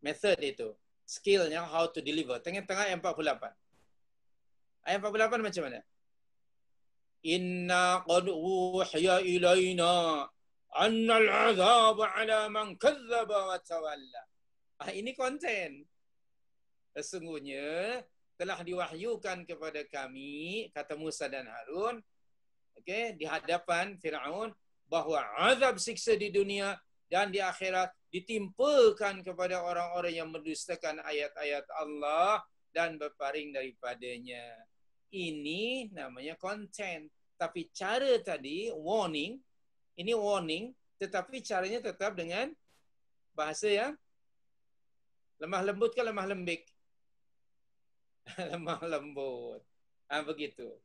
Method itu. Skillnya how to deliver. Tengah-tengah ayat 48. Ayat 48 macam mana? Inna qad uhiya ilayna annal azab ala man kazzaba wa tawalla. Ini konten. Sesungguhnya telah diwahyukan kepada kami, kata Musa dan Harun, di hadapan Firaun, bahawa azab siksa di dunia dan di akhirat ditimpakan kepada orang-orang yang mendustakan ayat-ayat Allah dan berpaling daripadanya. Ini namanya konten. Tapi cara tadi, warning, ini warning, tetapi caranya tetap dengan bahasa yang lemah lembut ke lemah lembik? Lemah lembut. Begitu.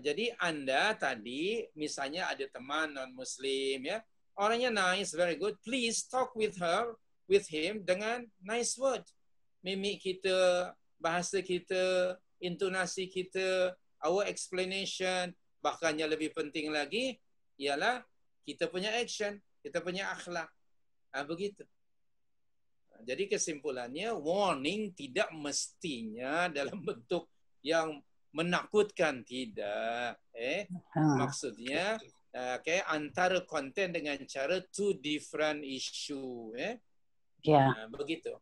Jadi Anda tadi, misalnya ada teman non-Muslim, ya, orangnya nice, very good. Please talk with her, with him dengan nice word. Mimik kita, bahasa kita, intonasi kita, our explanation. Bahkan yang lebih penting lagi ialah kita punya action, kita punya akhlak. Begitu. Jadi kesimpulannya, warning tidak mestinya dalam bentuk yang menakutkan, tidak. Maksudnya, antara konten dengan cara two different issue. Begitu.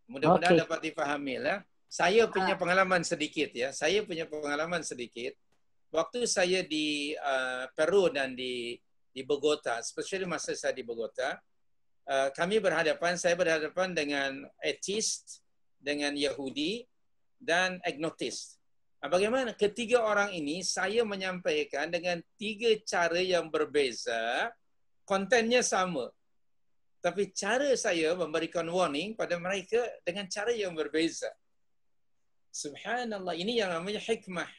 Mudah-mudahan dapat dipahami lah. Saya punya pengalaman sedikit ya. Saya punya pengalaman sedikit. Waktu saya di Peru dan di Bogota, especially masa saya di Bogota, saya berhadapan dengan atheist, dengan Yahudi, dan agnostis. Bagaimana ketiga orang ini saya menyampaikan dengan tiga cara yang berbeza, kontennya sama. Tapi cara saya memberikan warning pada mereka dengan cara yang berbeza. Subhanallah, ini yang namanya hikmah.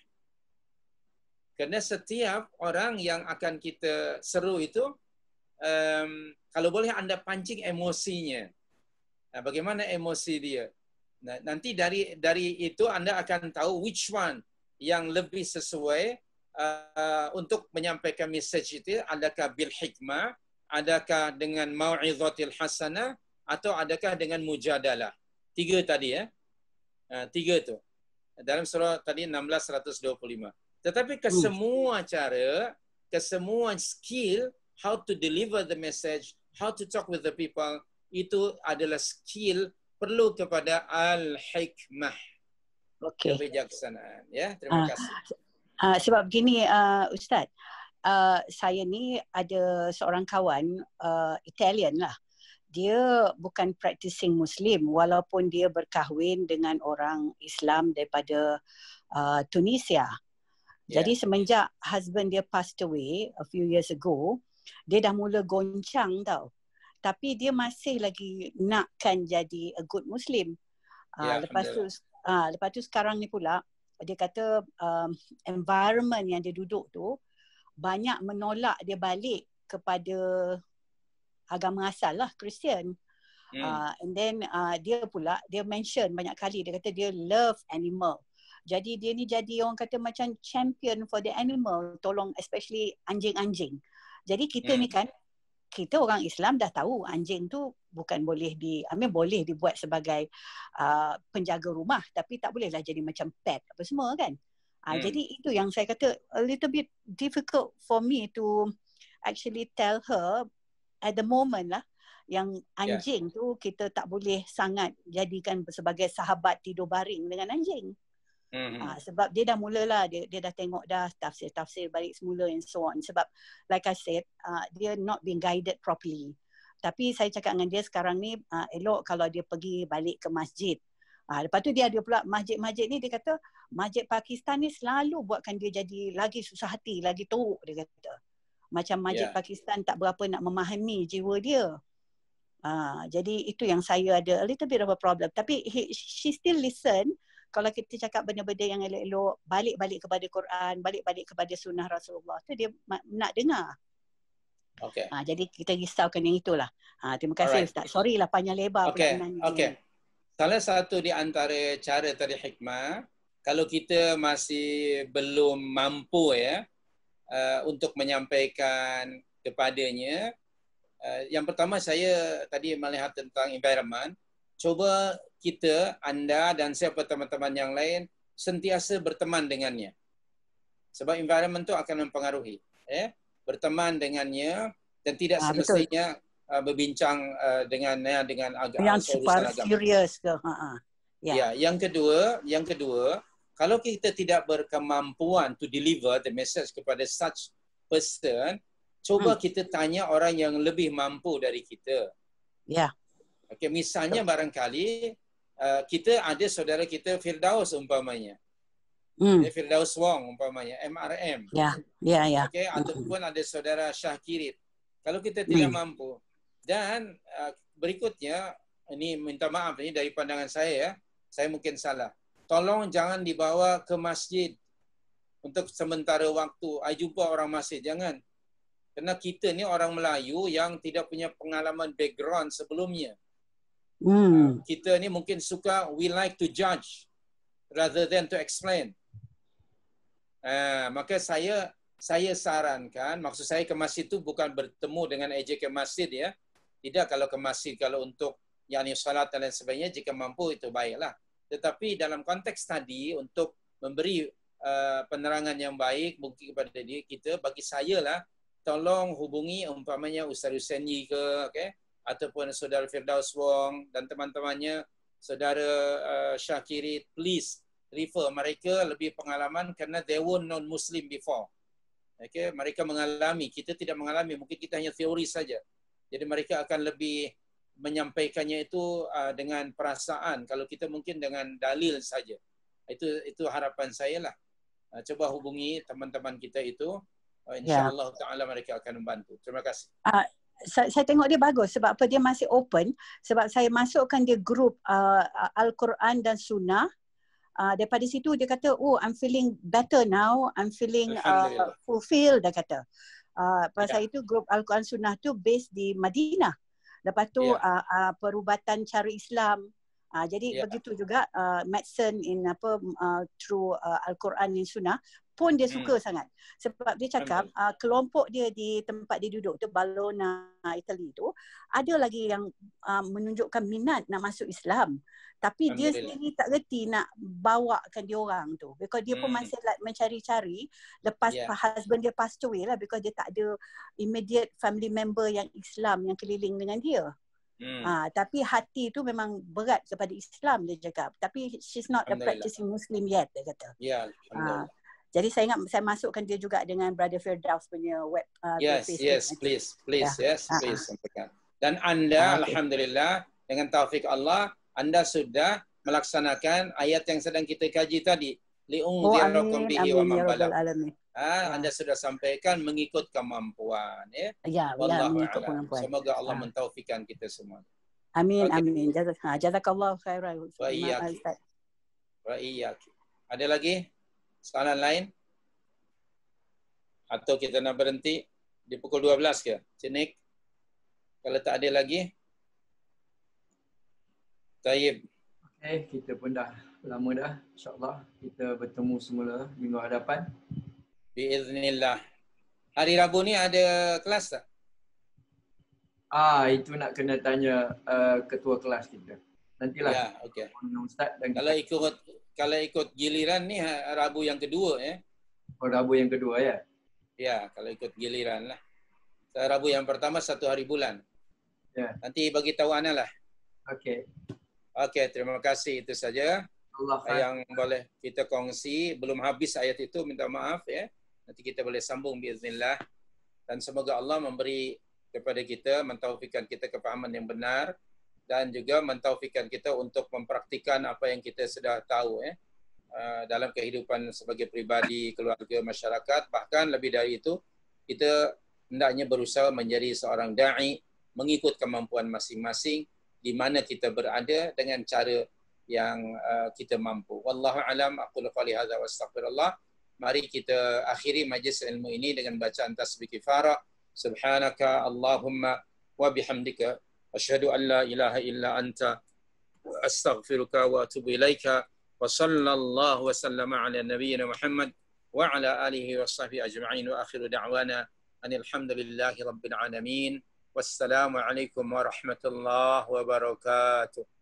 Kerana setiap orang yang akan kita seru itu, kalau boleh anda pancing emosinya. Bagaimana emosi dia? Nanti dari itu anda akan tahu which one yang lebih sesuai untuk menyampaikan message itu. Adakah bil hikmah, adakah dengan mau'izatil hasanah, atau adakah dengan mujadalah. Tiga tadi ya. Tiga tu. Dalam surah tadi 16:125. Tetapi kesemua cara, kesemua skill, how to deliver the message, how to talk with the people, itu adalah skill perlu kepada al-hikmah. Kebijaksanaan. Ya, terima kasih. Sebab begini, Ustaz, saya ni ada seorang kawan Italian lah. Dia bukan practicing Muslim walaupun dia berkahwin dengan orang Islam daripada Tunisia. Jadi semenjak husband dia passed away a few years ago, dia dah mula goncang tau. Tapi dia masih lagi nakkan jadi a good Muslim. Lepas tu sekarang ni pula, dia kata environment yang dia duduk tu banyak menolak dia balik kepada agama asal lah, Kristian. And then dia mention banyak kali, dia kata dia love animal. Jadi dia ni jadi orang kata macam champion for the animal, tolong especially anjing-anjing. Jadi kita ni kan, kita orang Islam dah tahu anjing tu bukan boleh boleh dibuat sebagai penjaga rumah, tapi tak bolehlah jadi macam pet apa semua kan. Jadi itu yang saya kata a little bit difficult for me to actually tell her at the moment lah, yang anjing tu kita tak boleh sangat jadikan sebagai sahabat tidur baring dengan anjing. Sebab dia dah mulalah, dia dah tengok dah tafsir balik semula and so on. Sebab like I said, dia not being guided properly. Tapi saya cakap dengan dia sekarang ni, elok kalau dia pergi balik ke masjid. Lepas tu dia ada pula masjid-masjid ni, dia kata masjid Pakistan ni selalu buatkan dia jadi lagi susah hati, lagi teruk, dia kata. Macam masjid Pakistan tak berapa nak memahami jiwa dia. Jadi itu yang saya ada a little bit of a problem. Tapi she still listen. Kalau kita cakap benda-benda yang elok-elok, balik-balik kepada Quran, balik-balik kepada sunnah Rasulullah, tu dia nak dengar. Jadi kita risaukan yang itulah. Terima kasih Ustaz. Sorry lah panjang lebar. Salah satu di antara cara tadi hikmah, kalau kita masih belum mampu ya untuk menyampaikan kepadanya, yang pertama saya tadi melihat tentang environment. Coba kita, anda dan siapa teman-teman yang lain sentiasa berteman dengannya. Sebab environment itu akan mempengaruhi. Berteman dengannya dan tidak Betul. semestinya berbincang dengan Yang urusan agama. serius ke. Ya, yang kedua, kalau kita tidak berkemampuan to deliver the message kepada such person, coba kita tanya orang yang lebih mampu dari kita. Ya. Okey, misalnya barangkali kita ada saudara kita Firdaus umpamanya. Firdaus Wong umpamanya, MRM. Ya. Okey, ataupun ada saudara Syah Kirit. Kalau kita tidak mampu. Dan berikutnya, ini minta maaf ini dari pandangan saya ya. Saya mungkin salah. Tolong jangan dibawa ke masjid untuk sementara waktu. Jumpa orang masjid, jangan. Kerana kita ni orang Melayu yang tidak punya pengalaman background sebelumnya. Kita ni mungkin suka, we like to judge rather than to explain. Maka saya sarankan, maksud saya ke masjid tu bukan bertemu dengan AJ ke masjid ya. Tidak, kalau ke masjid, kalau untuk yakni salat dan lain sebagainya, jika mampu itu baiklah. Tetapi dalam konteks tadi untuk memberi penerangan yang baik mungkin kepada diri kita, bagi saya lah, tolong hubungi umpamanya Ustaz Husaini ke, okay? Ataupun saudara Firdaus Wong dan teman-temannya, saudara Syakirit, please refer mereka lebih pengalaman kerana they were non-Muslim before. Okay? Mereka mengalami, kita tidak mengalami, mungkin kita hanya teori saja. Jadi mereka akan lebih menyampaikannya itu dengan perasaan, kalau kita mungkin dengan dalil saja. Itu harapan saya lah. Coba hubungi teman-teman kita itu, insya-Allah taala mereka akan membantu. Terima kasih. Saya tengok dia bagus sebab apa, dia masih open, sebab saya masukkan dia grup Al-Quran dan Sunnah. Daripada situ dia kata, oh I'm feeling better now, I'm feeling fulfilled, dia kata. Pasal itu grup Al-Quran Sunnah tu based di Madinah. Lepas tu perubatan cara Islam. Jadi begitu juga medicine in through Al-Quran dan Sunnah pun dia suka sangat. Sebab dia cakap kelompok dia di tempat dia duduk tu, Bologna, Italy tu, ada lagi yang menunjukkan minat nak masuk Islam. Tapi dia sendiri tak reti nak bawakan dia orang tu. Because dia pun masih mencari-cari lepas husband dia passed away lah, because dia tak ada immediate family member yang Islam yang keliling dengan dia. Tapi hati tu memang berat kepada Islam, dia cakap. Tapi she's not a practicing Muslim yet, dia kata. Ya, alhamdulillah. Jadi saya ingat saya masukkan dia juga dengan Brother Firdaus punya web Facebook. Please sampaikan. Dan anda alhamdulillah dengan taufik Allah, anda sudah melaksanakan ayat yang sedang kita kaji tadi. Li'unzirakum bihi wa man balagh. Anda sudah sampaikan mengikut kemampuan ya. Wallahu a'lam. Semoga Allah mentaufikkan kita semua. Amin. Jazakallahu khairan. Wa iyyaki. Ada lagi soalan lain? Atau kita nak berhenti di pukul 12 ke? Cenik. Kalau tak ada lagi. Taib. Okey, kita pun dah lama dah. InsyaAllah kita bertemu semula minggu hadapan. Biiznillah. Hari Rabu ni ada kelas tak? Itu nak kena tanya ketua kelas kita. Nantilah. Ya, okey. Ustaz dan kalau ikut giliran ni Rabu yang kedua Rabu yang kedua ya. Ya, kalau ikut giliran lah. Rabu yang pertama 1 hari bulan. Ya. Nanti bagi tahu ana lah. Okey. Okey, terima kasih, itu saja yang boleh kita kongsi. Belum habis ayat itu, minta maaf ya. Nanti kita boleh sambung biiznillah. Dan semoga Allah memberi kepada kita, mentaufikkan kita kefahaman yang benar, dan juga mentaufikkan kita untuk mempraktikkan apa yang kita sudah tahu dalam kehidupan sebagai pribadi, keluarga, masyarakat. Bahkan lebih dari itu, kita hendaknya berusaha menjadi seorang da'i, mengikut kemampuan masing-masing di mana kita berada dengan cara yang kita mampu. Wallahu alam, aqulu qali hadza wa astaghfirullah. Mari kita akhiri majlis ilmu ini dengan bacaan tasbih kifarah. Subhanaka Allahumma wa bihamdika asyhadu an la ilaha illa anta astaghfiruka wa atubu ilaika. Wa sallallahu wa sallama ala nabiyyina Muhammad wa ala alihi wa sahbihi ajma'in wa akhiru da'wana alhamdulillahi rabbil alamin. Wassalamualaikum warahmatullahi wabarakatuh.